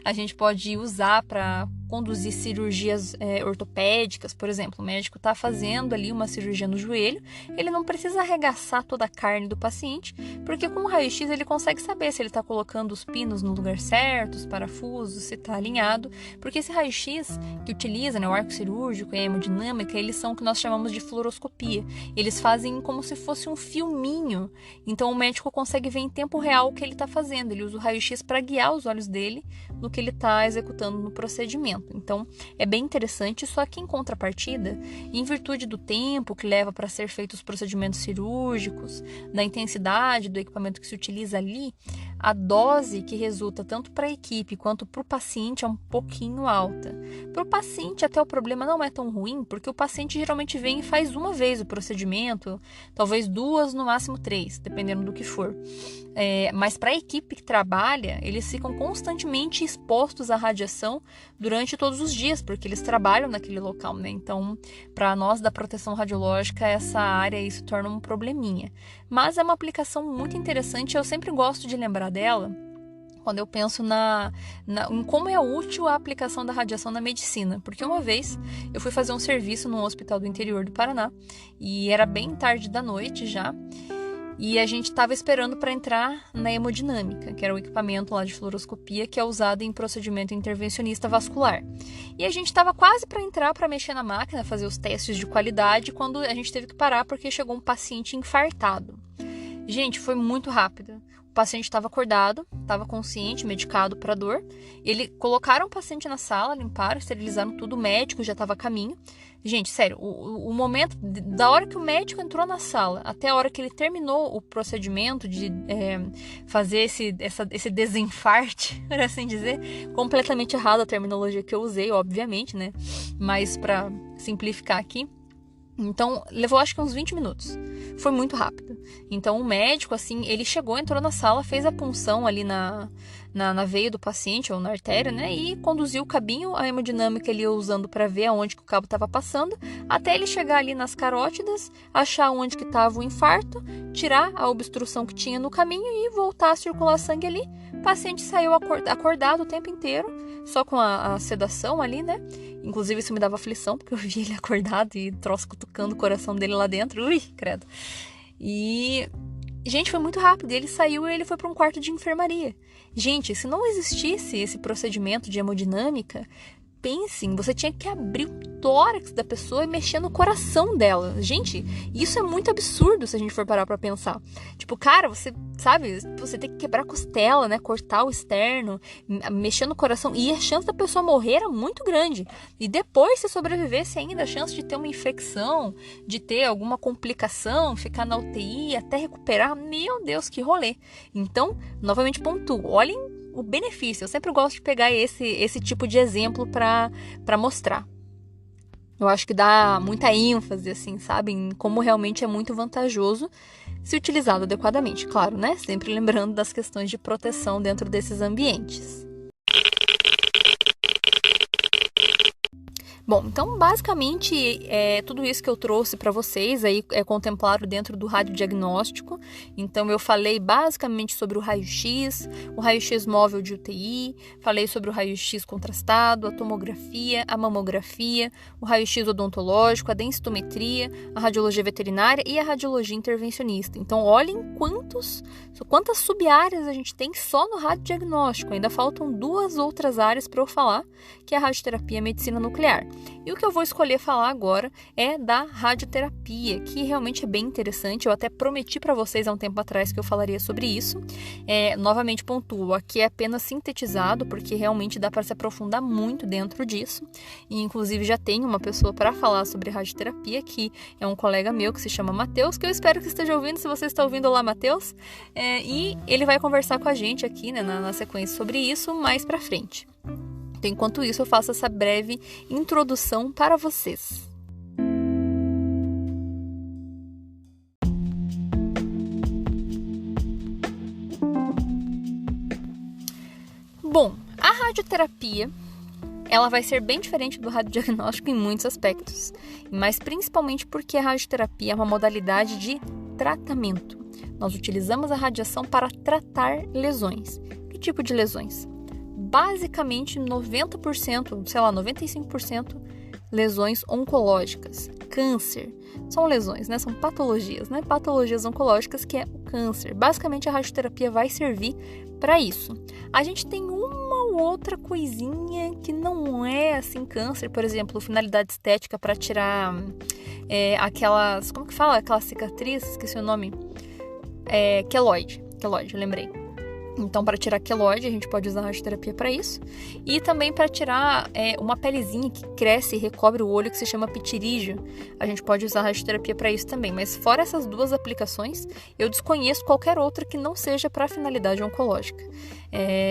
A: a gente pode usar para conduzir cirurgias ortopédicas, por exemplo. O médico está fazendo ali uma cirurgia no joelho, ele não precisa arregaçar toda a carne do paciente, porque com o raio-x ele consegue saber se ele está colocando os pinos no lugar certo, os parafusos, se está alinhado, porque esse raio-x que utiliza, né, o arco cirúrgico, cirúrgico e a hemodinâmica, eles são o que nós chamamos de fluoroscopia. Eles fazem como se fosse um filminho. Então o médico consegue ver em tempo real o que ele está fazendo. Ele usa o raio-x para guiar os olhos dele no que ele está executando no procedimento. Então é bem interessante, só que em contrapartida, em virtude do tempo que leva para ser feitos os procedimentos cirúrgicos, da intensidade do equipamento que se utiliza ali, a dose que resulta tanto para a equipe quanto para o paciente é um pouquinho alta. Para o paciente até o problema não é tão ruim, porque o paciente geralmente vem e faz uma vez o procedimento, talvez 2, no máximo 3, dependendo do que for. Mas para a equipe que trabalha, eles ficam constantemente expostos à radiação durante todos os dias, porque eles trabalham naquele local, né? Então, para nós da proteção radiológica, essa área isso torna um probleminha. Mas é uma aplicação muito interessante, eu sempre gosto de lembrar dela quando eu penso em como é útil a aplicação da radiação na medicina. Porque uma vez eu fui fazer um serviço num hospital do interior do Paraná e era bem tarde da noite já, e a gente estava esperando para entrar na hemodinâmica, que era o equipamento lá de fluoroscopia que é usado em procedimento intervencionista vascular. E a gente estava quase para entrar para mexer na máquina, fazer os testes de qualidade, quando a gente teve que parar porque chegou um paciente infartado. Gente, foi muito rápido. O paciente estava acordado, estava consciente, medicado para dor. Colocaram o paciente na sala, limparam, esterilizaram tudo, o médico já estava a caminho. Gente, sério, o momento, da hora que o médico entrou na sala até a hora que ele terminou o procedimento de fazer esse desinfarte, por assim dizer, completamente errada a terminologia que eu usei, obviamente, né? Mas para simplificar aqui, então, levou acho que uns 20 minutos. Foi muito rápido. Então, o médico, assim, ele chegou, entrou na sala, fez a punção ali na veia do paciente, ou na artéria, né? E conduziu o cabinho, a hemodinâmica ele ia usando para ver aonde que o cabo estava passando, até ele chegar ali nas carótidas, achar onde que estava o infarto, tirar a obstrução que tinha no caminho e voltar a circular sangue ali. O paciente saiu acordado o tempo inteiro, só com a sedação ali, né? Inclusive isso me dava aflição, porque eu vi ele acordado e troço cutucando o coração dele lá dentro. Ui, credo. E, gente, foi muito rápido. Ele saiu e ele foi para um quarto de enfermaria. Gente, se não existisse esse procedimento de hemodinâmica, pensem, você tinha que abrir o tórax da pessoa e mexer no coração dela. Gente, isso é muito absurdo se a gente for parar pra pensar. Tipo, cara, você tem que quebrar a costela, né? Cortar o externo, mexer no coração. E a chance da pessoa morrer era muito grande. E depois, se sobrevivesse ainda, a chance de ter uma infecção, de ter alguma complicação, ficar na UTI, até recuperar, meu Deus, que rolê. Então, novamente pontuo, olhem o benefício. Eu sempre gosto de pegar esse tipo de exemplo para mostrar. Eu acho que dá muita ênfase, assim, sabe? Em como realmente é muito vantajoso se utilizado adequadamente. Claro, né? Sempre lembrando das questões de proteção dentro desses ambientes. Bom, então basicamente tudo isso que eu trouxe para vocês aí é contemplado dentro do radiodiagnóstico. Então eu falei basicamente sobre o raio-x móvel de UTI, falei sobre o raio-x contrastado, a tomografia, a mamografia, o raio-x odontológico, a densitometria, a radiologia veterinária e a radiologia intervencionista. Então olhem quantas sub-áreas a gente tem só no radiodiagnóstico. Ainda faltam 2 outras áreas para eu falar, que é a radioterapia e a medicina nuclear. E o que eu vou escolher falar agora é da radioterapia, que realmente é bem interessante. Eu até prometi para vocês há um tempo atrás que eu falaria sobre isso. Novamente pontuo, aqui é apenas sintetizado, porque realmente dá para se aprofundar muito dentro disso. E inclusive já tem uma pessoa para falar sobre radioterapia, que é um colega meu que se chama Matheus, que eu espero que esteja ouvindo. Se você está ouvindo, olá, Matheus. E ele vai conversar com a gente aqui, né, na sequência sobre isso mais para frente. Então, enquanto isso, eu faço essa breve introdução para vocês. Bom, a radioterapia, ela vai ser bem diferente do radiodiagnóstico em muitos aspectos, mas principalmente porque a radioterapia é uma modalidade de tratamento. Nós utilizamos a radiação para tratar lesões. Que tipo de lesões? Basicamente 90%, 95% lesões oncológicas. Câncer são lesões, né? São patologias, né? Patologias oncológicas, que é o câncer. Basicamente a radioterapia vai servir para isso. A gente tem uma outra coisinha que não é assim câncer, por exemplo, finalidade estética para tirar aquelas, como que fala? Aquela cicatriz, esqueci o nome. Queloide, eu lembrei. Então, para tirar queloide, a gente pode usar a radioterapia para isso. E também para tirar uma pelezinha que cresce e recobre o olho, que se chama pitirígio. A gente pode usar a radioterapia para isso também. Mas fora essas duas aplicações, eu desconheço qualquer outra que não seja para finalidade oncológica.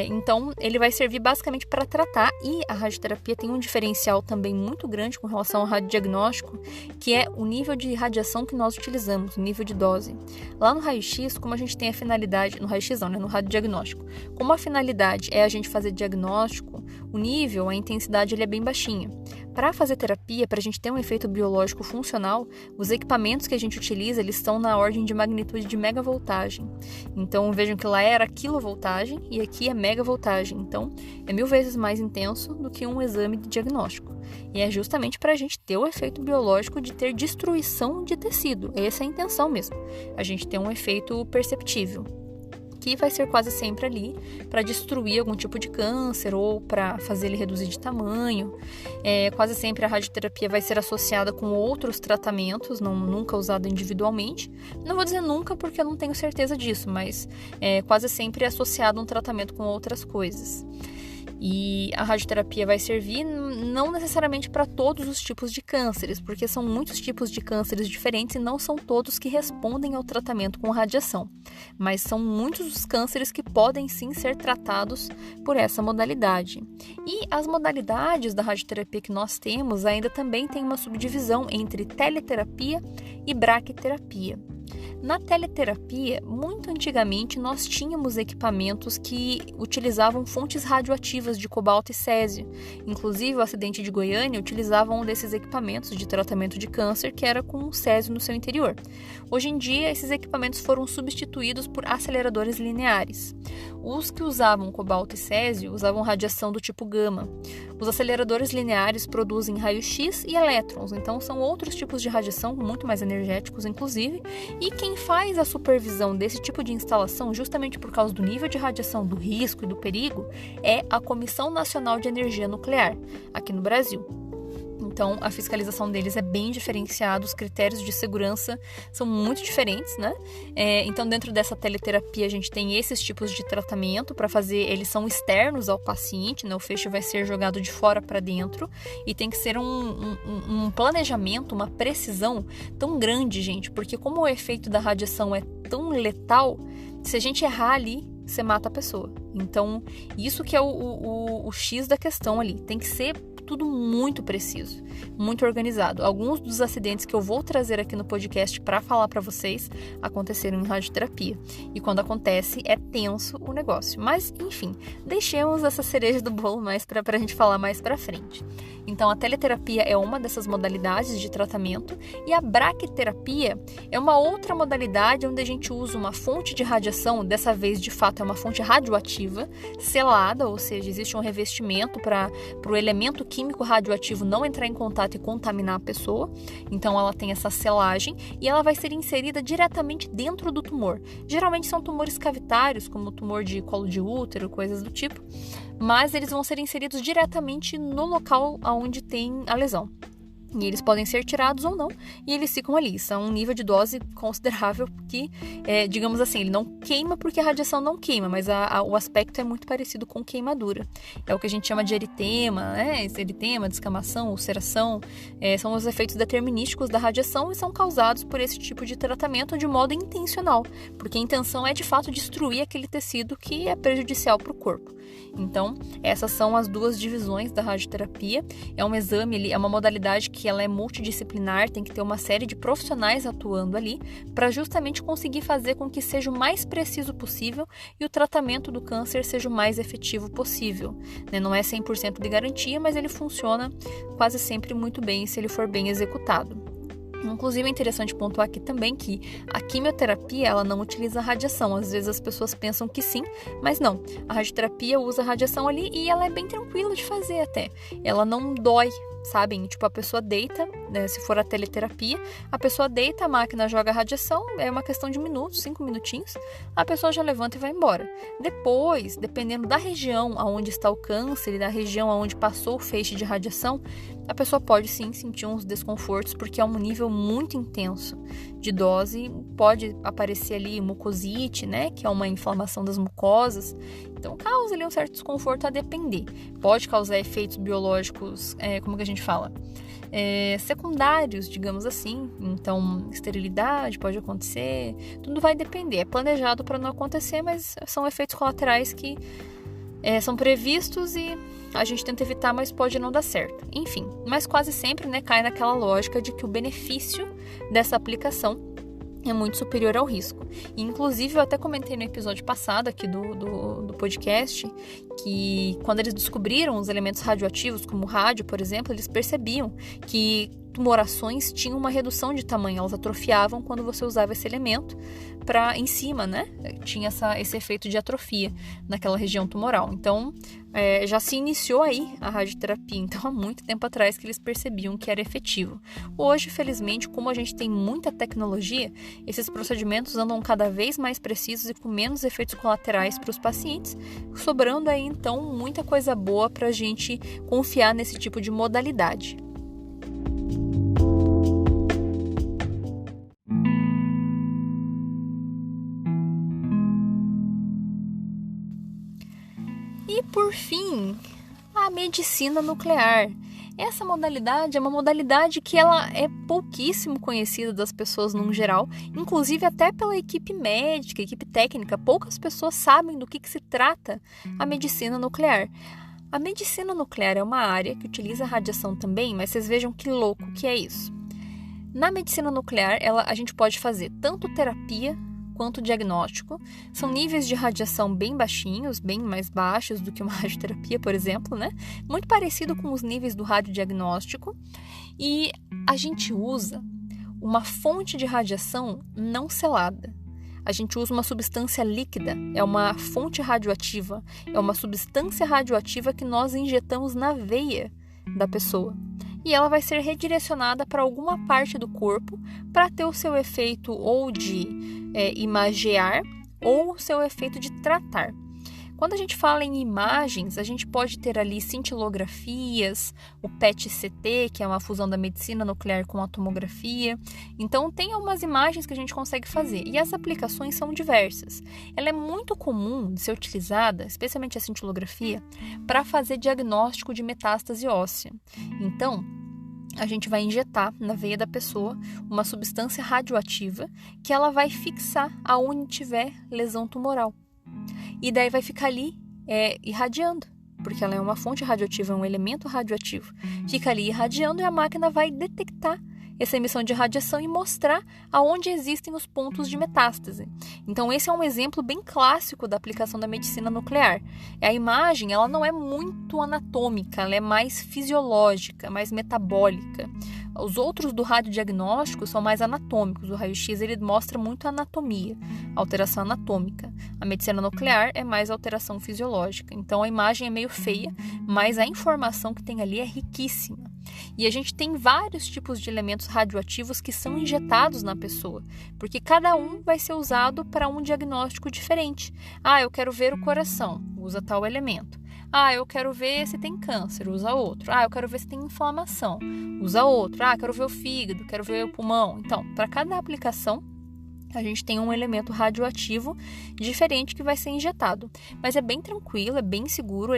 A: Então, ele vai servir basicamente para tratar. E a radioterapia tem um diferencial também muito grande com relação ao radiodiagnóstico, que é o nível de radiação que nós utilizamos, o nível de dose. Lá no raio-x, como a gente tem a finalidade... No raio-x não, né? No radiodiagnóstico. Como a finalidade é a gente fazer diagnóstico, o nível, a intensidade, ele é bem baixinha. Para fazer terapia, para a gente ter um efeito biológico funcional, os equipamentos que a gente utiliza, eles estão na ordem de magnitude de megavoltagem. Então, vejam que lá era quilovoltagem e aqui é megavoltagem. Então, é 1000 vezes mais intenso do que um exame de diagnóstico. E é justamente para a gente ter o efeito biológico de ter destruição de tecido. Essa é a intenção mesmo. A gente ter um efeito perceptível, que vai ser quase sempre ali para destruir algum tipo de câncer ou para fazer ele reduzir de tamanho. Quase sempre a radioterapia vai ser associada com outros tratamentos, nunca usada individualmente. Não vou dizer nunca porque eu não tenho certeza disso, mas quase sempre é associado a um tratamento com outras coisas. E a radioterapia vai servir não necessariamente para todos os tipos de cânceres, porque são muitos tipos de cânceres diferentes e não são todos que respondem ao tratamento com radiação. Mas são muitos os cânceres que podem sim ser tratados por essa modalidade. E as modalidades da radioterapia que nós temos ainda também tem uma subdivisão entre teleterapia e braquiterapia. Na teleterapia, muito antigamente, nós tínhamos equipamentos que utilizavam fontes radioativas de cobalto e césio. Inclusive, o acidente de Goiânia utilizava um desses equipamentos de tratamento de câncer, que era com césio no seu interior. Hoje em dia, esses equipamentos foram substituídos por aceleradores lineares. Os que usavam cobalto e césio usavam radiação do tipo gama. Os aceleradores lineares produzem raio-x e elétrons, então são outros tipos de radiação, muito mais energéticos, inclusive, e quem faz a supervisão desse tipo de instalação, justamente por causa do nível de radiação, do risco e do perigo, é a Comissão Nacional de Energia Nuclear, aqui no Brasil. Então, a fiscalização deles é bem diferenciada, os critérios de segurança são muito diferentes, né? Então, dentro dessa teleterapia, a gente tem esses tipos de tratamento para fazer, eles são externos ao paciente, né? O feixe vai ser jogado de fora para dentro e tem que ser um planejamento, uma precisão tão grande, gente, porque como o efeito da radiação é tão letal, se a gente errar ali, você mata a pessoa. Então, isso que é o X da questão ali, tem que ser tudo muito preciso, muito organizado. Alguns dos acidentes que eu vou trazer aqui no podcast para falar para vocês aconteceram em radioterapia. E quando acontece, é tenso o negócio. Mas, enfim, deixemos essa cereja do bolo mais para a gente falar mais para frente. Então, a teleterapia é uma dessas modalidades de tratamento e a braquiterapia é uma outra modalidade onde a gente usa uma fonte de radiação, dessa vez, de fato, é uma fonte radioativa, selada, ou seja, existe um revestimento para o elemento químico radioativo não entrar em contato e contaminar a pessoa. Então, ela tem essa selagem e ela vai ser inserida diretamente dentro do tumor. Geralmente são tumores cavitários, como o tumor de colo de útero, coisas do tipo, mas eles vão ser inseridos diretamente no local onde tem a lesão. E eles podem ser tirados ou não, e eles ficam ali. São um nível de dose considerável que, digamos assim, ele não queima porque a radiação não queima, mas o aspecto é muito parecido com queimadura. É o que a gente chama de eritema, né? Eritema, descamação, ulceração, são os efeitos determinísticos da radiação e são causados por esse tipo de tratamento de modo intencional, porque a intenção é, de fato, destruir aquele tecido que é prejudicial para o corpo. Então, essas são as duas divisões da radioterapia. É um exame, é uma modalidade que ela é multidisciplinar, tem que ter uma série de profissionais atuando ali para justamente conseguir fazer com que seja o mais preciso possível e o tratamento do câncer seja o mais efetivo possível. Não é 100% de garantia, mas ele funciona quase sempre muito bem se ele for bem executado. Inclusive, é interessante pontuar aqui também que a quimioterapia, ela não utiliza radiação. Às vezes as pessoas pensam que sim, mas não. A radioterapia usa radiação ali e ela é bem tranquila de fazer até. Ela não dói, sabem? Tipo, a pessoa deita né, se for a teleterapia, a pessoa deita, a máquina joga a radiação, é uma questão de minutos, 5 minutinhos, a pessoa já levanta e vai embora. Depois, dependendo da região onde está o câncer e da região onde passou o feixe de radiação, a pessoa pode sim sentir uns desconfortos, porque é um nível muito intenso de dose, pode aparecer ali mucosite, né, que é uma inflamação das mucosas, então causa ali um certo desconforto a depender. Pode causar efeitos biológicos, como que a gente fala? Secundários, digamos assim, então esterilidade pode acontecer, tudo vai depender, é planejado para não acontecer, mas são efeitos colaterais que são previstos e a gente tenta evitar, mas pode não dar certo. Enfim, mas quase sempre, né, cai naquela lógica de que o benefício dessa aplicação é muito superior ao risco. E, inclusive, eu até comentei no episódio passado aqui do podcast que quando eles descobriram os elementos radioativos, como o rádio, por exemplo, eles percebiam que tumorações tinham uma redução de tamanho, elas atrofiavam quando você usava esse elemento em cima, né? Tinha esse efeito de atrofia naquela região tumoral. Então, já se iniciou aí a radioterapia, então há muito tempo atrás que eles percebiam que era efetivo. Hoje, felizmente, como a gente tem muita tecnologia, esses procedimentos andam cada vez mais precisos e com menos efeitos colaterais para os pacientes, sobrando aí, então, muita coisa boa para a gente confiar nesse tipo de modalidade. E, por fim, a medicina nuclear. Essa modalidade é uma modalidade que ela é pouquíssimo conhecida das pessoas no geral, inclusive até pela equipe médica, equipe técnica. Poucas pessoas sabem do que se trata a medicina nuclear. A medicina nuclear é uma área que utiliza radiação também, mas vocês vejam que louco que é isso. Na medicina nuclear, a gente pode fazer tanto terapia quanto diagnóstico. São níveis de radiação bem baixinhos, bem mais baixos do que uma radioterapia, por exemplo, né? Muito parecido com os níveis do radiodiagnóstico. E a gente usa uma fonte de radiação não selada. A gente usa uma substância líquida, é uma fonte radioativa, é uma substância radioativa que nós injetamos na veia da pessoa. E ela vai ser redirecionada para alguma parte do corpo para ter o seu efeito ou de imagear ou o seu efeito de tratar. Quando a gente fala em imagens, a gente pode ter ali cintilografias, o PET-CT, que é uma fusão da medicina nuclear com a tomografia. Então, tem algumas imagens que a gente consegue fazer. E as aplicações são diversas. Ela é muito comum de ser utilizada, especialmente a cintilografia, para fazer diagnóstico de metástase óssea. Então, a gente vai injetar na veia da pessoa uma substância radioativa que ela vai fixar aonde tiver lesão tumoral. E daí vai ficar ali irradiando, porque ela é uma fonte radioativa, é um elemento radioativo. Fica ali irradiando e a máquina vai detectar essa emissão de radiação e mostrar aonde existem os pontos de metástase. Então, esse é um exemplo bem clássico da aplicação da medicina nuclear. A imagem, ela não é muito anatômica, ela é mais fisiológica, mais metabólica. Os outros do radiodiagnóstico são mais anatômicos. O raio-x ele mostra muito a anatomia, alteração anatômica. A medicina nuclear é mais alteração fisiológica. Então, a imagem é meio feia, mas a informação que tem ali é riquíssima. E a gente tem vários tipos de elementos radioativos que são injetados na pessoa, porque cada um vai ser usado para um diagnóstico diferente. Eu quero ver o coração, usa tal elemento. Eu quero ver se tem câncer, usa outro. Eu quero ver se tem inflamação, usa outro. Quero ver o fígado, quero ver o pulmão. Então, para cada aplicação, a gente tem um elemento radioativo diferente que vai ser injetado. Mas é bem tranquilo, é bem seguro,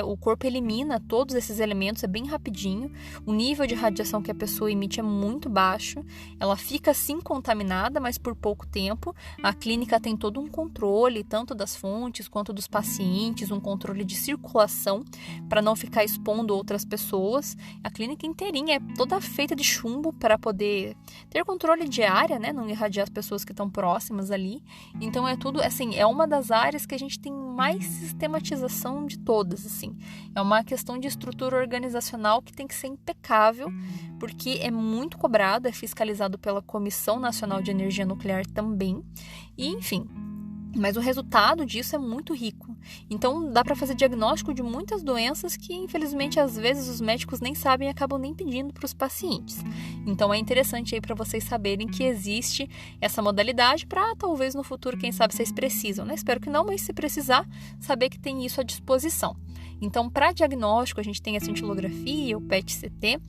A: o corpo elimina todos esses elementos, é bem rapidinho. O nível de radiação que a pessoa emite é muito baixo. Ela fica sim contaminada, mas por pouco tempo. A clínica tem todo um controle, tanto das fontes quanto dos pacientes, um controle de circulação para não ficar expondo outras pessoas. A clínica inteirinha é toda feita de chumbo para poder ter controle de área, né? Não irradiar as pessoas que estão próximas ali. Então é tudo, assim, é uma das áreas que a gente tem mais sistematização de todas, assim. É uma questão de estrutura organizacional que tem que ser impecável, porque é muito cobrado, é fiscalizado pela Comissão Nacional de Energia Nuclear também. E, enfim, Mas o resultado disso é muito rico. Então, dá para fazer diagnóstico de muitas doenças que, infelizmente, às vezes os médicos nem sabem e acabam nem pedindo para os pacientes. Então, é interessante aí para vocês saberem que existe essa modalidade para, talvez, no futuro, quem sabe, vocês precisam, né? Espero que não, mas se precisar, saber que tem isso à disposição. Então, para diagnóstico, a gente tem a cintilografia, o PET-CT,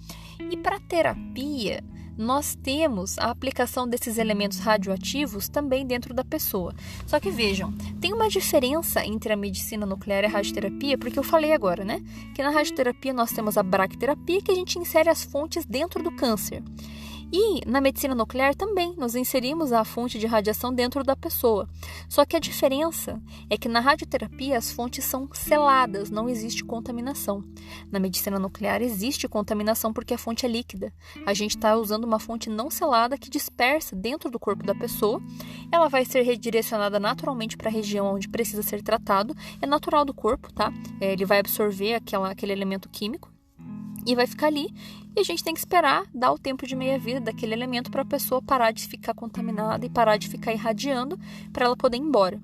A: e para terapia, nós temos a aplicação desses elementos radioativos também dentro da pessoa. Só que vejam, tem uma diferença entre a medicina nuclear e a radioterapia, porque eu falei agora, né? Que na radioterapia nós temos a braquiterapia, que a gente insere as fontes dentro do câncer. E na medicina nuclear também, nós inserimos a fonte de radiação dentro da pessoa. Só que a diferença é que na radioterapia as fontes são seladas, não existe contaminação. Na medicina nuclear existe contaminação porque a fonte é líquida. A gente está usando uma fonte não selada que dispersa dentro do corpo da pessoa. Ela vai ser redirecionada naturalmente para a região onde precisa ser tratado. É natural do corpo, tá? Ele vai absorver aquele elemento químico e vai ficar ali. E a gente tem que esperar dar o tempo de meia-vida daquele elemento para a pessoa parar de ficar contaminada e parar de ficar irradiando para ela poder ir embora.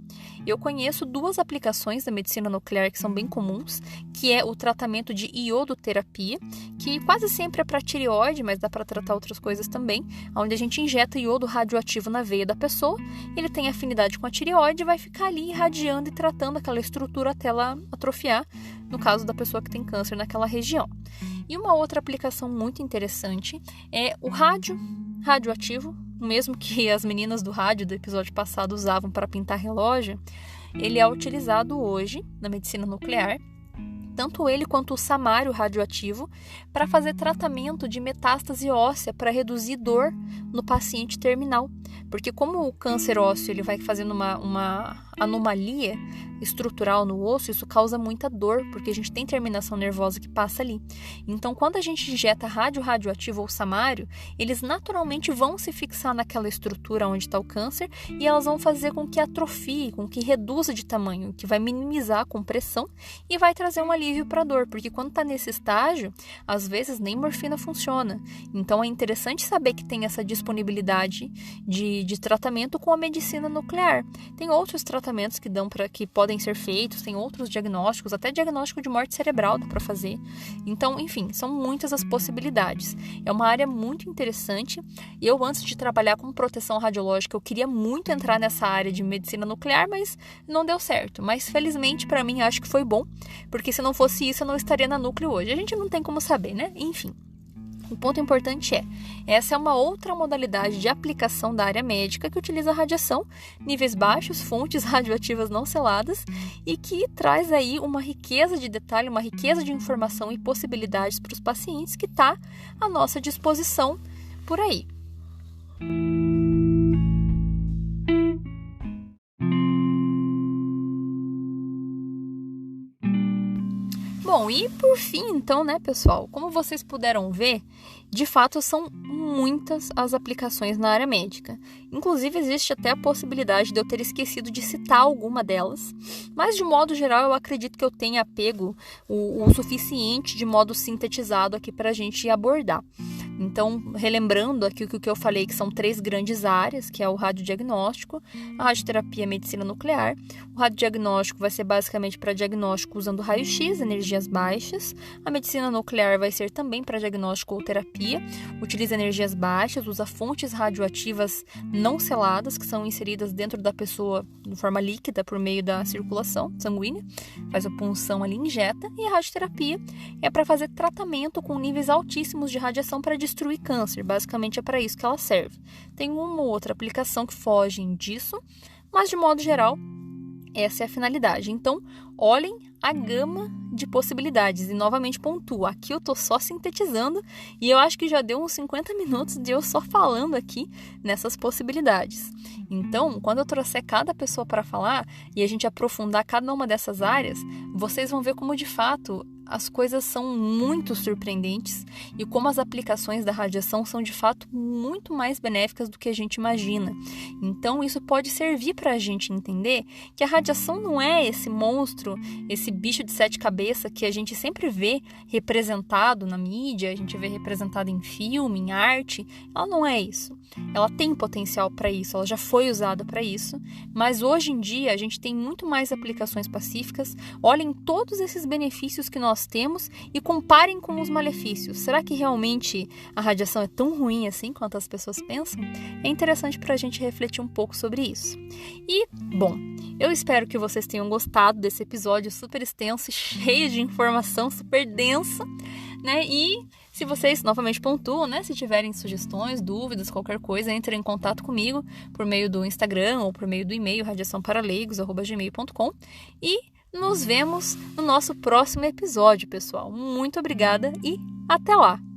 A: Eu conheço 2 aplicações da medicina nuclear que são bem comuns, que é o tratamento de iodoterapia, que quase sempre é para tireoide, mas dá para tratar outras coisas também, onde a gente injeta iodo radioativo na veia da pessoa, ele tem afinidade com a tireoide e vai ficar ali irradiando e tratando aquela estrutura até ela atrofiar, no caso da pessoa que tem câncer naquela região. E uma outra aplicação muito interessante é o radioativo, o mesmo que as meninas do rádio do episódio passado usavam para pintar relógio. Ele é utilizado hoje na medicina nuclear, tanto ele quanto o samário radioativo, para fazer tratamento de metástase óssea para reduzir dor no paciente terminal. Porque como o câncer ósseo ele vai fazendo uma anomalia estrutural no osso, isso causa muita dor, porque a gente tem terminação nervosa que passa ali. Então, quando a gente injeta radioativo ou samário, eles naturalmente vão se fixar naquela estrutura onde está o câncer e elas vão fazer com que atrofie, com que reduza de tamanho, que vai minimizar a compressão e vai trazer um alívio para a dor, porque quando está nesse estágio, às vezes nem morfina funciona. Então, é interessante saber que tem essa disponibilidade de tratamento com a medicina nuclear. Tem outros tratamentos que podem ser feitos, tem outros diagnósticos, até diagnóstico de morte cerebral dá para fazer. Então, enfim, são muitas as possibilidades. É uma área muito interessante. E eu, antes de trabalhar com proteção radiológica, eu queria muito entrar nessa área de medicina nuclear, mas não deu certo. Mas, felizmente, para mim, acho que foi bom, porque se não fosse isso, eu não estaria na Núcleo hoje. A gente não tem como saber, né? Enfim. O ponto importante essa é uma outra modalidade de aplicação da área médica que utiliza radiação, níveis baixos, fontes radioativas não seladas e que traz aí uma riqueza de detalhe, uma riqueza de informação e possibilidades para os pacientes que está à nossa disposição por aí. Bom, e por fim, então, né, pessoal, como vocês puderam ver, de fato são muitas as aplicações na área médica. Inclusive, existe até a possibilidade de eu ter esquecido de citar alguma delas, mas de modo geral eu acredito que eu tenha pego o suficiente de modo sintetizado aqui para a gente abordar. Então, relembrando aqui o que eu falei, que são 3 grandes áreas, que é o radiodiagnóstico, a radioterapia e a medicina nuclear. O radiodiagnóstico vai ser basicamente para diagnóstico usando raio-x, energias baixas. A medicina nuclear vai ser também para diagnóstico ou terapia, utiliza energias baixas, usa fontes radioativas não seladas, que são inseridas dentro da pessoa de forma líquida por meio da circulação sanguínea, faz a punção ali, injeta. E a radioterapia é para fazer tratamento com níveis altíssimos de radiação para destruir câncer, basicamente é para isso que ela serve. Tem uma ou outra aplicação que fogem disso, mas de modo geral, essa é a finalidade. Então, olhem a gama de possibilidades e novamente pontuo, aqui eu tô só sintetizando e eu acho que já deu uns 50 minutos de eu só falando aqui nessas possibilidades. Então, quando eu trouxer cada pessoa para falar e a gente aprofundar cada uma dessas áreas, vocês vão ver como de fato as coisas são muito surpreendentes e como as aplicações da radiação são de fato muito mais benéficas do que a gente imagina. Então isso pode servir para a gente entender que a radiação não é esse monstro, esse bicho de 7 cabeças que a gente sempre vê representado na mídia, a gente vê representado em filme, em arte. Ela não é isso. ela tem potencial para isso, ela já foi usada para isso, mas hoje em dia a gente tem muito mais aplicações pacíficas. Olhem todos esses benefícios que nós temos e comparem com os malefícios. Será que realmente a radiação é tão ruim assim quanto as pessoas pensam? É interessante para a gente refletir um pouco sobre isso. E, bom, eu espero que vocês tenham gostado desse episódio super extenso e cheio de informação, super densa, né? E se vocês novamente pontuam, né? Se tiverem sugestões, dúvidas, qualquer coisa, entrem em contato comigo por meio do Instagram ou por meio do e-mail radiaçãoparaleigos@gmail.com e nos vemos no nosso próximo episódio, pessoal. Muito obrigada e até lá!